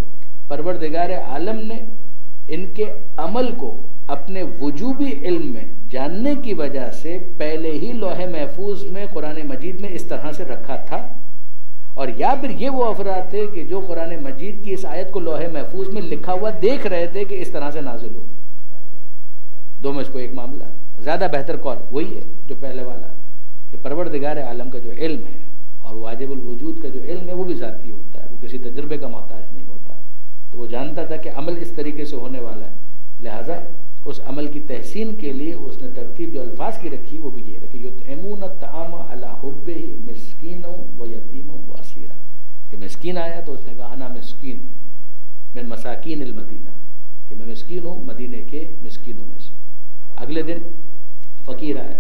پروردگار عالم نے ان کے عمل کو اپنے وجوبی علم میں جاننے کی وجہ سے پہلے ہی لوح محفوظ میں قرآن مجید میں اس طرح سے رکھا تھا، اور یا پھر یہ وہ افراد تھے کہ جو قرآن مجید کی اس آیت کو لوح محفوظ میں لکھا ہوا دیکھ رہے تھے کہ اس طرح سے نازل ہو. دو میں اس کو ایک معاملہ. زیادہ بہتر قول وہی ہے جو پہلے والا کہ پروردگار عالم کا جو علم ہے اور واجب الوجود کا جو علم ہے وہ بھی ذاتی ہوتا ہے، وہ کسی تجربے کا محتاج نہیں ہوتا. تو وہ جانتا تھا کہ عمل اس طریقے سے ہونے والا ہے، لہٰذا اس عمل کی تحسین کے لیے اس نے ترتیب جو الفاظ کی رکھی وہ بھی یہ ہے کہ یطعمون الطعام علی حبہ مسکینا و یتیما و اسیرا. کہ مسکین آیا تو اس نے کہا انا مسکین من مساکین المدینہ، کہ میں مسکین ہوں مدینے کے مسکینوں میں سے. اگلے دن فقیر آیا،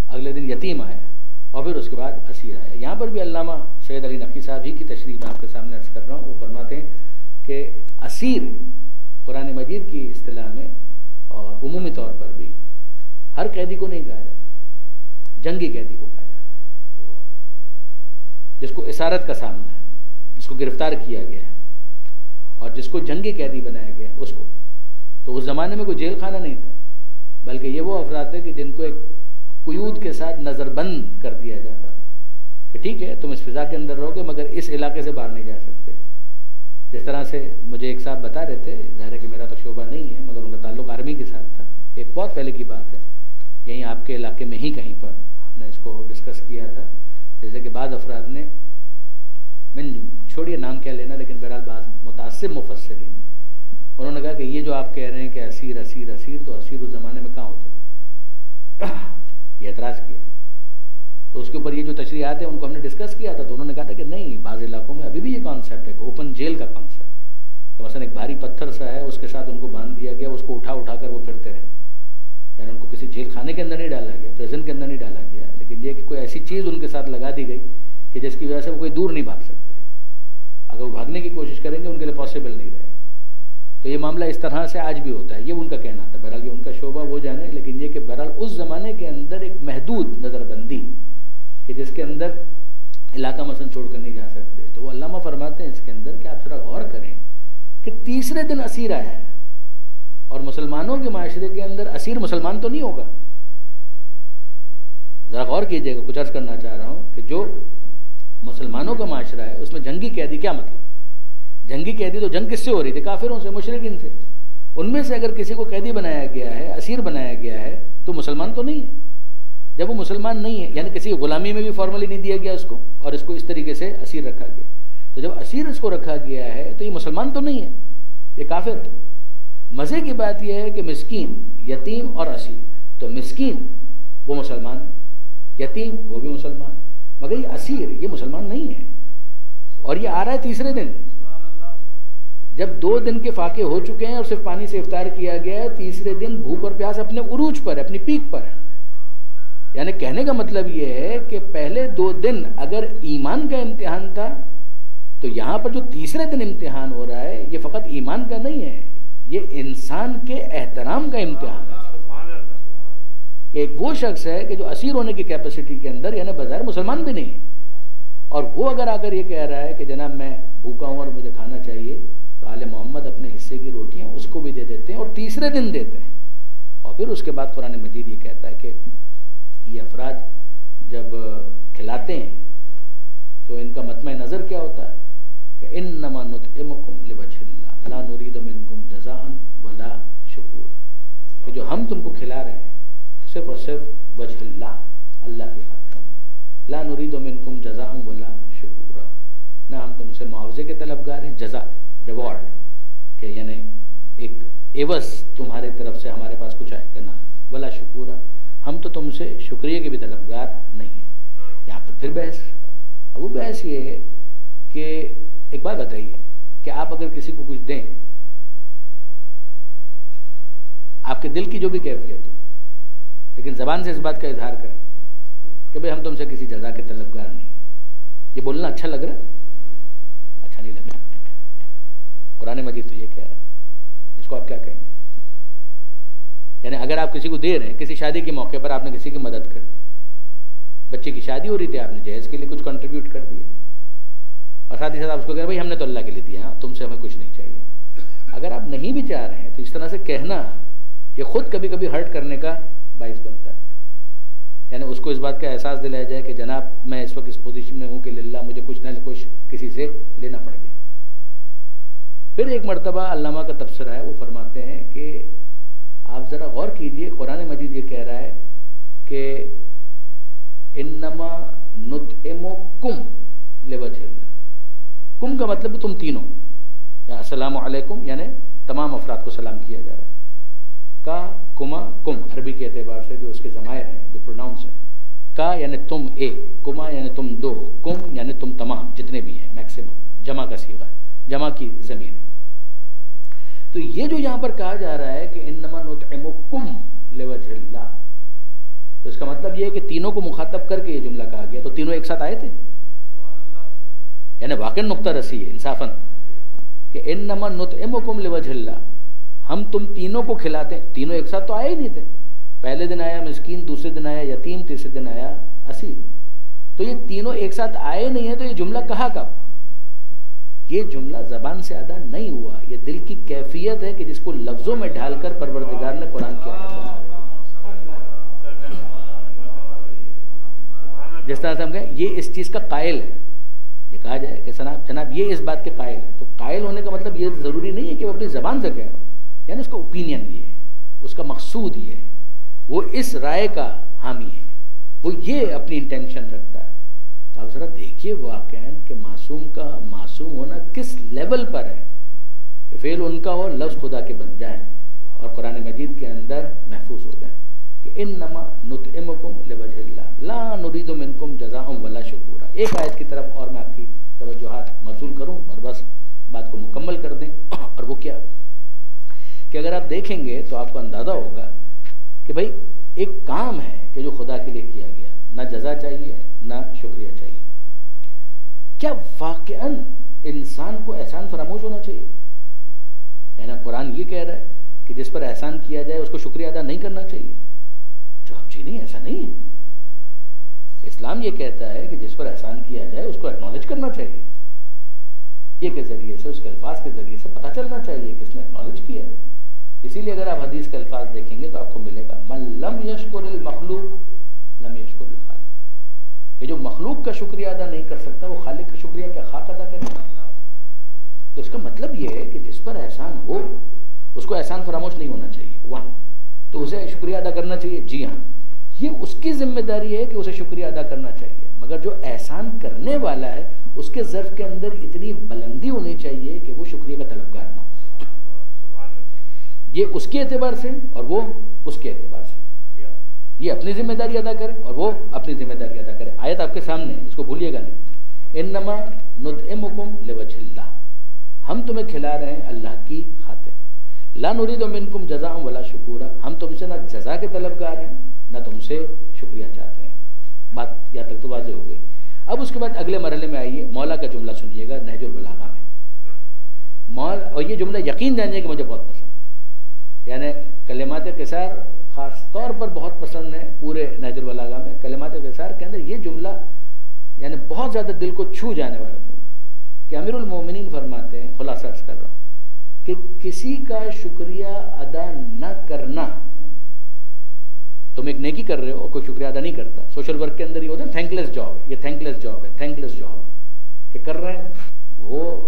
اگلے دن یتیم آیا، اور پھر اس کے بعد اسیر آیا. یہاں پر بھی علامہ سید علی نقوی صاحب ہی کی تشریح میں آپ کے سامنے عرض کر رہا ہوں. وہ فرماتے ہیں کہ اسیر قرآن مجید کی اصطلاح میں اور عمومی طور پر بھی ہر قیدی کو نہیں کہا جاتا، جنگی قیدی کو کہا جاتا ہے، جس کو اسارت کا سامنا ہے، جس کو گرفتار کیا گیا ہے، اور جس کو جنگی قیدی بنایا گیا ہے اس کو. تو اس زمانے میں کوئی جیل خانہ نہیں تھا، بلکہ یہ وہ افراد تھے کہ جن کو ایک قیود کے ساتھ نظر بند کر دیا جاتا تھا کہ ٹھیک ہے تم اس فضا کے اندر رہو گے مگر اس علاقے سے باہر نہیں جا سکتے. جس طرح سے مجھے ایک صاحب بتا رہے تھے، ظاہر ہے کہ میرا تو شعبہ نہیں ہے مگر ان کا تعلق آرمی کے ساتھ تھا. ایک بہت پہلے کی بات ہے، یہیں آپ کے علاقے میں ہی کہیں پر ہم نے اس کو ڈسکس کیا تھا. جیسے کہ بعض افراد نے، من چھوڑیے نام کیا لینا، لیکن بہرحال بعض متعصب مفسرین نے انہوں نے کہا کہ یہ جو آپ کہہ رہے ہیں کہ اسیر اسیر اسیر، تو اسیر اس زمانے میں کہاں ہوتے تھے؟ یہ اعتراض کیا. تو اس کے اوپر یہ جو تشریحات ہیں ان کو ہم نے ڈسکس کیا تھا، تو انہوں نے کہا تھا کہ نہیں، بعض علاقوں میں ابھی بھی یہ کانسیپٹ ہے کہ اوپن جیل کا کانسیپٹ، کہ مثلا ایک بھاری پتھر سا ہے اس کے ساتھ ان کو باندھ دیا گیا، اس کو اٹھا اٹھا کر وہ پھرتے رہے. یعنی ان کو کسی جیل خانے کے اندر نہیں ڈالا گیا، پریزن کے اندر نہیں ڈالا گیا، لیکن یہ کہ کوئی ایسی چیز ان کے ساتھ لگا دی گئی کہ جس کی وجہ سے وہ کوئی دور نہیں بھاگ سکتے. اگر وہ بھاگنے کی کوشش کریں گے ان کے لیے پاسبل نہیں رہے. تو یہ معاملہ اس طرح سے آج بھی ہوتا ہے، یہ ان کا کہنا تھا. بہرحال یہ ان کا شعبہ وہ جانے، لیکن یہ کہ بہرحال اس زمانے کے اندر ایک محدود نظر بندی کہ جس کے اندر علاقہ مثلا چھوڑ کر نہیں جا سکتے. تو وہ علامہ فرماتے ہیں اس کے اندر کہ آپ ذرا غور کریں کہ تیسرے دن اسیر آیا ہے، اور مسلمانوں کے معاشرے کے اندر اسیر مسلمان تو نہیں ہوگا. ذرا غور کیجئے گا، کچھ عرض کرنا چاہ رہا ہوں کہ جو مسلمانوں کا معاشرہ ہے اس میں جنگی قیدی کیا مطلب؟ جنگی قیدی تو جنگ کس سے ہو رہی تھی؟ کافروں سے، مشرکین سے. ان میں سے اگر کسی کو قیدی بنایا گیا ہے، اسیر بنایا گیا ہے، تو مسلمان تو نہیں ہے۔ جب وہ مسلمان نہیں ہے، یعنی کسی غلامی میں بھی فارملی نہیں دیا گیا اس کو، اور اس کو اس طریقے سے اسیر رکھا گیا، تو جب اسیر اس کو رکھا گیا ہے تو یہ مسلمان تو نہیں ہے، یہ کافر ہے۔ مزے کی بات یہ ہے کہ مسکین، یتیم اور اسیر، تو مسکین وہ مسلمان ہے، یتیم وہ بھی مسلمان ہے، مگر یہ اسیر یہ مسلمان نہیں ہے، اور یہ آ رہا ہے تیسرے دن، جب 2 دن کے فاقے ہو چکے ہیں اور صرف پانی سے افطار کیا گیا ہے، تیسرے دن بھوک اور پیاس اپنے عروج پر ہے، اپنی پیک پر ہے۔ یعنی کہنے کا مطلب یہ ہے کہ پہلے 2 دن اگر ایمان کا امتحان تھا، تو یہاں پر جو تیسرے دن امتحان ہو رہا ہے یہ فقط ایمان کا نہیں ہے، یہ انسان کے احترام کا امتحان ہے۔ ایک وہ شخص ہے کہ جو اسیر ہونے کی کیپیسٹی کے اندر یعنی بظاہر مسلمان بھی نہیں ہے، اور وہ اگر آ کر یہ کہہ رہا ہے کہ جناب میں بھوکا ہوں اور مجھے کھانا چاہیے، تو آل محمد اپنے حصے کی روٹیاں اس کو بھی دے دیتے ہیں اور تیسرے دن دیتے ہیں۔ اور پھر اس کے بعد قرآن مجید یہ کہتا ہے کہ یہ افراد جب کھلاتے ہیں تو ان کا مطمع نظر کیا ہوتا ہے کہ انما نطعمکم لوجہ اللہ لا نرید منکم جزاء ولا شکور، کہ جو ہم تم کو کھلا رہے ہیں صرف اور صرف وجہ اللہ، اللہ کی خاطر، لا نرید منکم جزاء ولا شکورا، نہ ہم تم سے معاوضے کے طلبگار ہیں، جزا ریوارڈ، کہ یعنی ایک عوض تمہارے طرف سے ہمارے پاس کچھ آئے گا، نہ ولا شکورا، ہم تو تم سے شکریہ کے بھی طلبگار نہیں ہیں۔ یہاں پر پھر بحث، اب وہ بحث یہ ہے کہ ایک بات بتائیے کہ آپ اگر کسی کو کچھ دیں، آپ کے دل کی جو بھی کیفیت ہو، لیکن زبان سے اس بات کا اظہار کریں کہ بھئی ہم تم سے کسی جزا کے طلبگار نہیں، یہ بولنا اچھا لگ رہا ہے؟ اچھا نہیں لگ رہا۔ قرآن مجید تو یہ کہہ رہا ہے، اس کو آپ کیا کہیں گے؟ یعنی اگر آپ کسی کو دے رہے ہیں، کسی شادی کے موقع پر آپ نے کسی کی مدد کر دی، بچے کی شادی ہو رہی تھی، آپ نے جہیز کے لیے کچھ کنٹریبیوٹ کر دیا، اور ساتھ ہی ساتھ آپ اس کو کہہ رہے ہیں بھائی ہم نے تو اللہ کے لیے دیا، ہاں تم سے ہمیں کچھ نہیں چاہیے۔ اگر آپ نہیں بھی چاہ رہے ہیں تو اس طرح سے کہنا یہ خود کبھی کبھی ہرٹ کرنے کا باعث بنتا ہے، یعنی اس کو اس بات کا احساس دلایا جائے کہ جناب میں اس وقت اس پوزیشن میں ہوں کہ للہ مجھے کچھ نہ کچھ کسی سے لینا پڑ گیا۔ پھر ایک مرتبہ علامہ کا تبصرہ ہے، وہ فرماتے ہیں کہ آپ ذرا غور کیجئے، قرآن مجید یہ کہہ رہا ہے کہ انما نطعمکم لوجہ اللہ، کم کا مطلب تم تینوں، یا السلام علیکم یعنی تمام افراد کو سلام کیا جا رہا ہے، کا کما کم عربی کے اعتبار سے جو اس کے ضمائر ہیں، جو پروناؤنس ہیں، کا یعنی تم ایک، کما یعنی تم 2، کم یعنی تم تمام جتنے بھی ہیں، میکسیمم، جمع کا صیغہ ہے، جمع کی ضمیر ہے۔ تو یہ جو یہاں پر کہا جا رہا ہے کہ انما نطعمکم لوجہ اللہ، تو اس کا مطلب یہ ہے کہ تینوں کو مخاطب کر کے یہ جملہ کہا گیا، تو تینوں ایک ساتھ آئے تھے، یعنی واقعی نقطہ رسی ہے انصافاً کہ انما نطعمکم لوجہ اللہ، ہم تم تینوں کو کھلاتے ہیں، تینوں ایک ساتھ تو آئے ہی نہیں تھے، پہلے دن آیا مسکین، دوسرے دن آیا یتیم، تیسرے دن آیا اسیر، تو یہ تینوں ایک ساتھ آئے نہیں ہیں، تو یہ جملہ کہا کب؟ یہ جملہ زبان سے ادا نہیں ہوا، یہ دل کی کیفیت ہے کہ جس کو لفظوں میں ڈھال کر پروردگار نے قرآن کی آیت بنا دی۔ جس طرح سے ہم کہیں یہ اس چیز کا قائل ہے، یہ کہا جائے کہ جناب یہ اس بات کے قائل ہے، تو قائل ہونے کا مطلب یہ ضروری نہیں ہے کہ وہ اپنی زبان سے کہہ رہا ہو، یعنی اس کا اوپینین یہ ہے، اس کا مقصود یہ ہے، وہ اس رائے کا حامی ہے، وہ یہ اپنی انٹینشن رکھتا ہے۔ تو آپ ذرا دیکھیے واقعاً کہ معصوم کا معصوم ہونا کس لیول پر ہے کہ فعل ان کا ہو، لفظ خدا کے بن جائیں اور قرآن مجید کے اندر محفوظ ہو جائیں کہ انما نطعمکم لوجہ اللہ لا نرید منکم جزاء ولا شکورا۔ ایک آیت کی طرف اور میں آپ کی توجہات مبذول کروں اور بس بات کو مکمل کر دیں، اور وہ کیا کہ اگر آپ دیکھیں گے تو آپ کو اندازہ ہوگا کہ بھائی ایک کام ہے کہ جو خدا کے لیے کیا گیا، نہ جزا چاہیے نہ شکریہ چاہیے۔ کیا واقعاً انسان کو احسان فراموش ہونا چاہیے؟ یعنی قرآن یہ کہہ رہا ہے کہ جس پر احسان کیا جائے اس کو شکریہ ادا نہیں کرنا چاہیے؟ جواب جی نہیں، ایسا نہیں ہے۔ اسلام یہ کہتا ہے کہ جس پر احسان کیا جائے اس کو ایکنالج کرنا چاہیے، یہ کے ذریعے سے، اس کے الفاظ کے ذریعے سے پتہ چلنا چاہیے کہ اس نے ایکنالج کیا ہے۔ اسی لیے اگر آپ حدیث کے الفاظ دیکھیں گے تو آپ کو ملے گا من لم یشکر المخلوق لم یشکر الخالق، یہ جو مخلوق کا شکریہ ادا نہیں کر سکتا وہ خالق کا شکریہ کیا خاک ادا کرے گا؟ تو اس کا مطلب یہ ہے کہ جس پر احسان ہو اس کو احسان فراموش نہیں ہونا چاہیے، واہ، تو اسے شکریہ ادا کرنا چاہیے، جی ہاں، یہ اس کی ذمہ داری ہے کہ اسے شکریہ ادا کرنا چاہیے، مگر جو احسان کرنے والا ہے اس کے ظرف کے اندر اتنی بلندی ہونی چاہیے کہ وہ شکریہ کا طلبگار نہ ہو، یہ اس کے اعتبار سے اور وہ اس کے اعتبار سے، یہ اپنی ذمہ داری ادا کرے اور وہ اپنی ذمہ داری ادا کرے۔ آیت آپ کے سامنے ہے، اس کو بھولیے گا نہیں، انما نطعمکم لوجہ اللہ، ہم تمہیں کھلا رہے ہیں اللہ کی خاطر، لا نرید منکم جزاء ولا شکورا، ہم تم سے نہ جزا کے طلبگار ہیں نہ تم سے شکریہ چاہتے ہیں۔ بات یہاں تک تو واضح ہو گئی۔ اب اس کے بعد اگلے مرحلے میں آئیے، مولا کا جملہ سنیے گا نہج البلاغہ میں، اور یہ جملہ یقین جانیے کہ مجھے بہت پسند ہے، یعنی کلمات قصار خاص طور پر بہت پسند ہے پورے نہج البلاغہ میں۔ کلمات قصار کے اندر یہ جملہ یعنی بہت زیادہ دل کو چھو جانے والا جملہ کہ امیر المومنین فرماتے ہیں، خلاصہ عرض کر رہا ہوں، کہ کسی کا شکریہ ادا نہ کرنا، تم ایک نیکی کر رہے ہو اور کوئی شکریہ ادا نہیں کرتا، سوشل ورک کے اندر یہ ہوتا ہے تھینک لیس جاب ہے، یہ تھینک لیس جاب ہے، تھینک لیس جاب ہے کہ کر رہے ہیں، وہ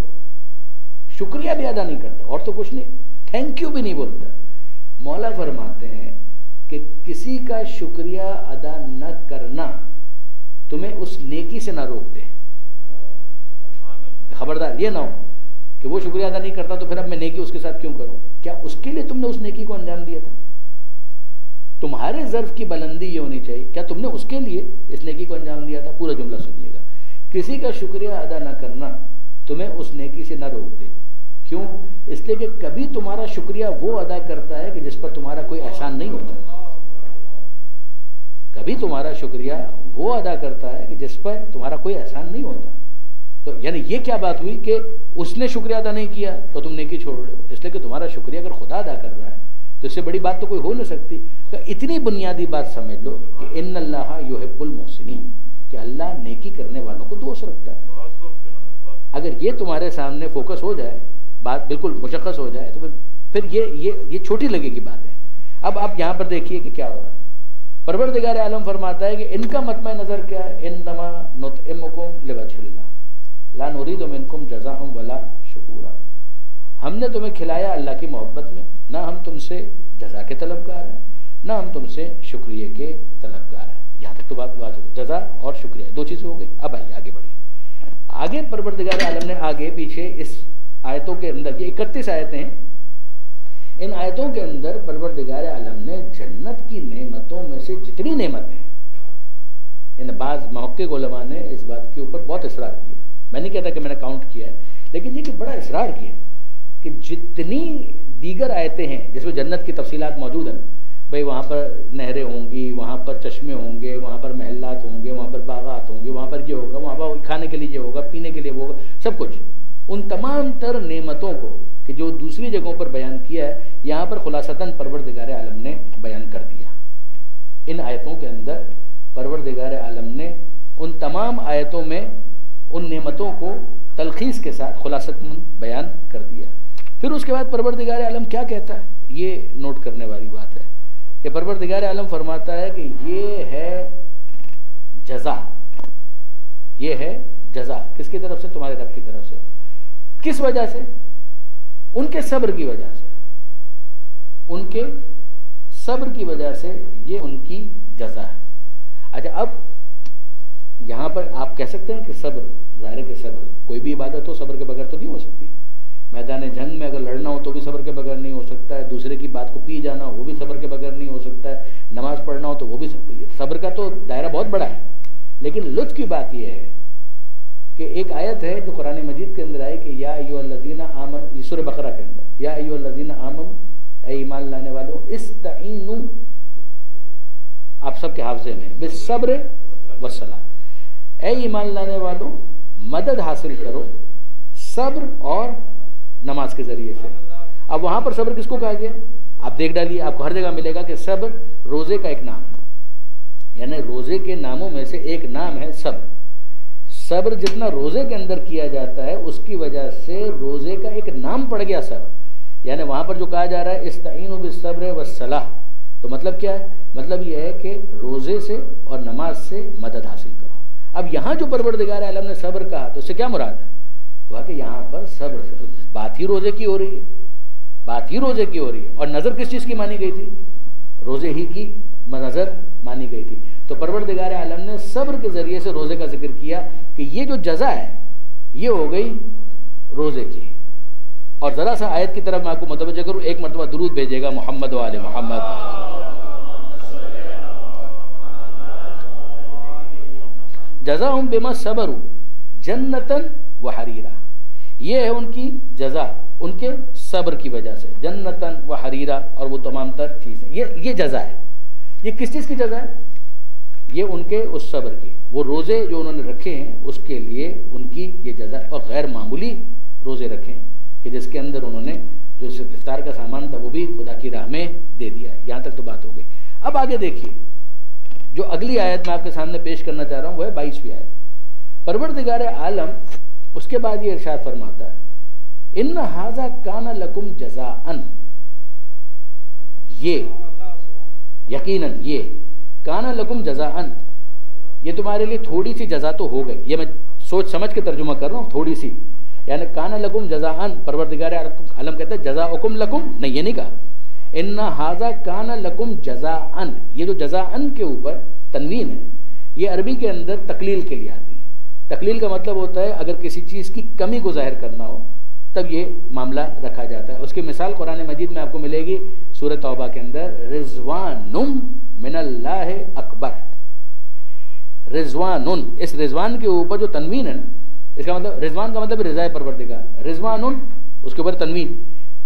شکریہ بھی ادا نہیں کرتا اور تو کچھ نہیں، تھینک یو بھی نہیں بولتا۔ مولا فرماتے ہیں کہ کسی کا شکریہ ادا نہ کرنا تمہیں اس نیکی سے نہ روک دے، خبردار یہ نہ ہو کہ وہ شکریہ ادا نہیں کرتا تو پھر اب میں نیکی اس کے ساتھ کیوں کروں، کیا اس کے لیے تم نے اس نیکی کو انجام دیا تھا؟ تمہارے ظرف کی بلندی یہ ہونی چاہیے، کیا تم نے اس کے لیے اس نیکی کو انجام دیا تھا؟ پورا جملہ سنیے گا، کسی کا شکریہ ادا نہ کرنا تمہیں اس نیکی سے نہ روک دے، کیوں؟ اس لیے کہ کبھی تمہارا شکریہ وہ ادا کرتا ہے کہ جس پر تمہارا کوئی احسان نہیں ہوتا، کبھی تمہارا شکریہ وہ ادا کرتا ہے کہ جس پر تمہارا کوئی احسان نہیں ہوتا۔ تو یعنی یہ کیا بات ہوئی کہ اس نے شکریہ ادا نہیں کیا تو تم نیکی چھوڑ رہے ہو، اس لیے کہ تمہارا شکریہ اگر خدا ادا کر رہا ہے تو اس سے بڑی بات تو کوئی ہو نہیں سکتی۔ کہ اتنی بنیادی بات سمجھ لو کہ ان اللہ یحب المحسنین، کہ اللہ نیکی کرنے والوں کو دوست رکھتا ہے۔ اگر یہ تمہارے سامنے فوکس ہو جائے، بات بالکل مشخص ہو جائے، تو پھر یہ چھوٹی لگے گی بات ہے۔ اب آپ یہاں پر دیکھیے کہ کیا ہو رہا ہے۔ پروردگار عالم فرماتا ہے کہ ان کا مطمع نظر کیا ہے، انما نطعمکم لوجہ اللہ لا نرید منکم جزاء ولا شکورا، ہم نے تمہیں کھلایا اللہ کی محبت میں، نہ ہم تم سے جزا کے طلبگار ہیں نہ ہم تم سے شکریہ کے طلبگار ہیں۔ یہاں تک تو بات واضح، جزا اور شکریہ دو چیزیں ہو گئی۔ اب آئیے آگے بڑھیے، آگے پروردگار عالم نے آگے پیچھے اس آیتوں کے اندر، یہ 31 آیتیں ہیں، ان آیتوں کے اندر پروردگار عالم نے جنت کی نعمتوں میں سے جتنی نعمتیں ہیں، یعنی بعض محقق علماء نے اس بات کے اوپر بہت اصرار کیا، میں نہیں کہتا کہ میں نے کاؤنٹ کیا ہے، لیکن یہ کہ بڑا اصرار کیا کہ جتنی دیگر آیتیں ہیں جس میں جنت کی تفصیلات موجود ہیں، بھئی وہاں پر نہریں ہوں گی، وہاں پر چشمے ہوں گے، وہاں پر محلات ہوں گے، وہاں پر باغات ہوں گے، وہاں پر یہ ہوگا، وہاں پر کھانے کے لیے یہ ہوگا، پینے کے لیے وہ ہوگا، سب کچھ، ان تمام تر نعمتوں کو کہ جو دوسری جگہوں پر بیان کیا ہے، یہاں پر خلاصتاً پروردگار عالم نے بیان کر دیا۔ ان آیتوں کے اندر پروردگار عالم نے ان تمام آیتوں میں ان نعمتوں کو تلخیص کے ساتھ خلاصتاً بیان کر دیا۔ پھر اس کے بعد پروردگار عالم کیا کہتا ہے، یہ نوٹ کرنے والی بات ہے کہ پروردگار عالم فرماتا ہے کہ یہ ہے جزا، یہ ہے جزا، کس کی طرف سے؟ تمہارے رب کی طرف سے۔ کس وجہ سے؟ ان کے صبر کی وجہ سے، ان کے صبر کی وجہ سے یہ ان کی جزا ہے۔ اچھا، اب یہاں پر آپ کہہ سکتے ہیں کہ صبر، ظاہر ہے کہ صبر کوئی بھی عبادت ہو صبر کے بغیر تو نہیں ہو سکتی، میدان جنگ میں اگر لڑنا ہو تو بھی صبر کے بغیر نہیں ہو سکتا ہے، دوسرے کی بات کو پی جانا ہو وہ بھی صبر کے بغیر نہیں ہو سکتا ہے، نماز پڑھنا ہو تو وہ بھی صبر کا تو دائرہ بہت بڑا ہے۔ لیکن لطف کی بات یہ ہے کہ ایک آیت ہے جو قرآن مجید کے اندر آئی کہ یا ایھا الذین آمنوا، یہ سورہ بقرہ کے اندر، یا ایھا الذین آمنوا، اے ایمان لانے والو، استعینوا، آپ سب کے حافظے میں، بالصبر والصلاۃ، اے ایمان لانے والو مدد حاصل کرو صبر اور نماز کے ذریعے سے۔ اب وہاں پر صبر کس کو کہا گیا؟ آپ دیکھ ڈالیے، آپ کو ہر جگہ ملے گا کہ صبر روزے کا ایک نام ہے، یعنی روزے کے ناموں میں سے ایک نام ہے صبر۔ صبر جتنا روزے کے اندر کیا جاتا ہے اس کی وجہ سے روزے کا ایک نام پڑ گیا صبر، یعنی وہاں پر جو کہا جا رہا ہے استعینوا بالصبر والصلاۃ، تو مطلب کیا ہے؟ مطلب یہ ہے کہ روزے سے اور نماز سے مدد حاصل کرو۔ اب یہاں جو پروردگار عالم نے صبر کہا تو اس سے کیا مراد ہے؟ وہ کہ یہاں پر صبر بات ہی روزے کی ہو رہی ہے، بات ہی روزے کی ہو رہی ہے، اور نظر کس چیز کی مانی گئی تھی؟ روزے ہی کی نظر مانی گئی تھی. تو پروردگار عالم نے صبر کے ذریعے سے روزے کا ذکر کیا کہ یہ جو جزا ہے یہ ہو گئی روزے کی. اور ذرا سا آیت کی طرف میں آپ کو متوجہ کروں، ایک مرتبہ درود بھیجیے گا محمد و آل محمد. جزاہم بما صبروا جنتاً وحریرا، یہ ہے ان کی جزا ان کے صبر کی وجہ سے، جنتاً وحریرا، اور وہ تمام تر چیزیں، یہ جزا ہے. یہ کس چیز کی جزا ہے؟ یہ ان کے اس صبر کی، وہ روزے جو انہوں نے رکھے ہیں اس کے لیے ان کی یہ جزا. اور غیر معمولی روزے رکھے ہیں کہ جس کے اندر انہوں نے جو افطار کا سامان تھا وہ بھی خدا کی راہ میں دے دیا ہے. یہاں تک تو بات ہو گئی. اب آگے دیکھیے، جو اگلی آیت میں آپ کے سامنے پیش کرنا چاہ رہا ہوں وہ ہے 22ویں آیت. پروردگار عالم اس کے بعد یہ ارشاد فرماتا ہے ان ھذا کان لکم جزاء، یہ یقیناً یہ کان لکم جزاء، یہ تمہارے لیے تھوڑی سی جزا تو ہو گئی. یہ میں سوچ سمجھ کے ترجمہ کر رہا ہوں، تھوڑی سی، یعنی کان لکم جزاء. پروردگار عالم کہتا ہے جزاؤکم لکم، نہیں یہ نہیں کہا. ان ھذا کان لکم جزاء، یہ جو جزاء کے اوپر تنوین ہے یہ عربی کے اندر تقلیل کے لیے آتی ہے. تقلیل کا مطلب ہوتا ہے اگر کسی چیز کی کمی کو ظاہر کرنا ہو تب یہ معاملہ رکھا جاتا ہے. اس کی مثال قرآن مجید میں آپ کو ملے گی سورہ توبہ کے اندر، رضوان من اللہ اکبر. رضوان، اس رضوان کے اوپر جو تنوین ہے نا، اس کا مطلب رضوان کا مطلب رضا پروردگار، رضوان اس کے اوپر تنوین.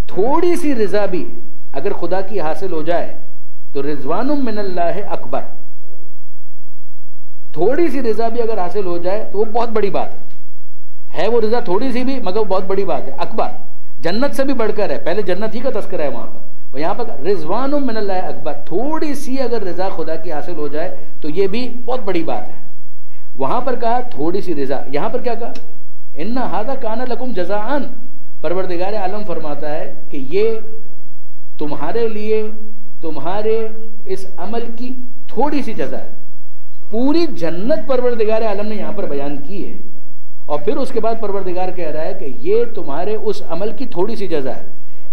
تھوڑی سی رضا بھی اگر خدا کی حاصل ہو جائے تو رضوان من اللہ اکبر، تھوڑی سی رضا بھی اگر حاصل ہو جائے تو وہ بہت بڑی بات ہے وہ رضا تھوڑی سی بھی مگر وہ بہت بڑی بات ہے. اکبر جنت سے بھی بڑھ کر ہے، پہلے جنت ہی کا تذکرہ ہے وہاں پر، اور یہاں پر رضوان من اللہ اکبر، تھوڑی سی اگر رضا خدا کی حاصل ہو جائے تو یہ بھی بہت بڑی بات ہے. وہاں پر کہا تھوڑی سی رضا، یہاں پر کیا کہا؟ ان ھذا کان لکم جزاء. پروردگار عالم فرماتا ہے کہ یہ تمہارے لیے تمہارے اس عمل کی تھوڑی سی جزا ہے. پوری جنت پروردگار عالم نے یہاں پر بیان کی ہے، اور پھر اس کے بعد پروردگار کہہ رہا ہے کہ یہ تمہارے اس عمل کی تھوڑی سی جزا ہے.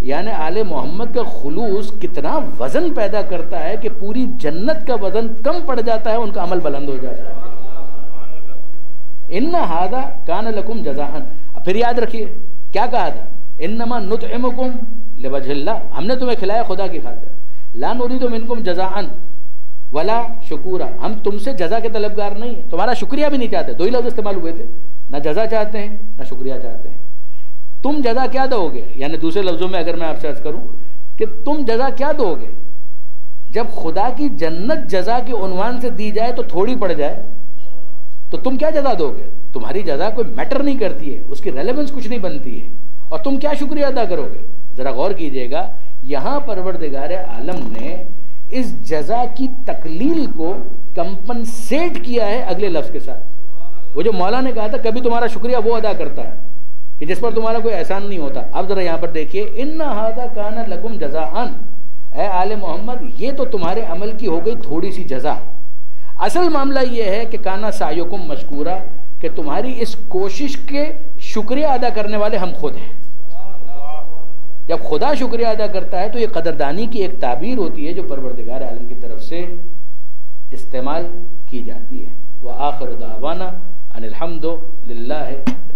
یعنی آل محمد کا خلوص کتنا وزن پیدا کرتا ہے کہ پوری جنت کا وزن کم پڑ جاتا ہے، ان کا عمل بلند ہو جاتا ہے. ان ھذا کان لکم جزاء. پھر یاد رکھیے کیا کہا تھا؟ انما نطعمکم لوجہ اللہ، ہم نے تمہیں کھلایا خدا کی خاطر. لا نرید منکم جزاء ولا شکورا، ہم تم سے جزا کے طلبگار نہیں ہیں، تمہارا شکریہ بھی نہیں چاہتے. دو ہی لفظ استعمال ہوئے تھے، نہ جزا چاہتے ہیں نہ شکریہ چاہتے ہیں. تم جزا کیا دو گے؟ یعنی دوسرے لفظوں میں اگر میں آپ سے عرض کروں کہ تم جزا کیا دو گے؟ جب خدا کی جنت جزا کے عنوان سے دی جائے تو تھوڑی پڑ جائے تو تم کیا جزا دو گے؟ تمہاری جزا کوئی میٹر نہیں کرتی ہے، اس کی ریلیونس کچھ نہیں بنتی ہے، اور تم کیا شکریہ ادا کرو گے؟ ذرا غور کیجئے گا، یہاں پروردگار عالم نے اس جزا کی تقلیل کو کمپنسیٹ کیا ہے اگلے لفظ کے ساتھ. وہ جو مولا نے کہا تھا کبھی تمہارا شکریہ وہ ادا کرتا ہے کہ جس پر تمہارا کوئی احسان نہیں ہوتا. اب ذرا یہاں پر دیکھیے، ان ھذا کان لکم جزاء، اے آل محمد یہ تو تمہارے عمل کی ہو گئی تھوڑی سی جزا. اصل معاملہ یہ ہے کہ کانا سعیکم مشکورا، کہ تمہاری اس کوشش کے شکریہ ادا کرنے والے ہم خود ہیں. جب خدا شکریہ ادا کرتا ہے تو یہ قدردانی کی ایک تعبیر ہوتی ہے جو پروردگار عالم کی طرف سے استعمال کی جاتی ہے. وآخر دعوانا ان الحمد للہ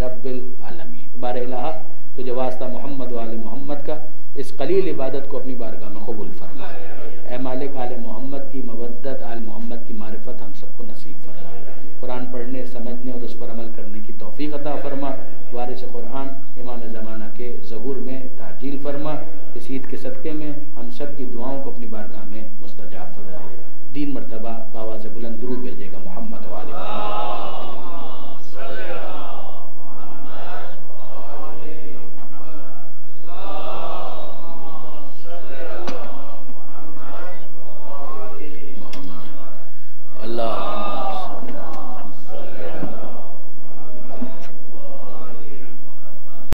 رب العالمین. بار الہ تجھے واسطہ محمد و آل محمد کا اس قلیل عبادت کو اپنی بارگاہ میں قبول فرما. اے مالک آل محمد کی مودت، آل محمد کی معرفت ہم سب کو نصیب فرما. قرآن پڑھنے، سمجھنے اور اس پر عمل کرنے کی توفیق عطا فرما. وارث قرآن امام زمانہ کے ظہور میں تعجیل فرما. اس عید کے صدقے میں ہم سب کی دعاؤں کو اپنی بارگاہ میں مستجاب فرما. 3 مرتبہ بآواز بلند درود بھیجے گا.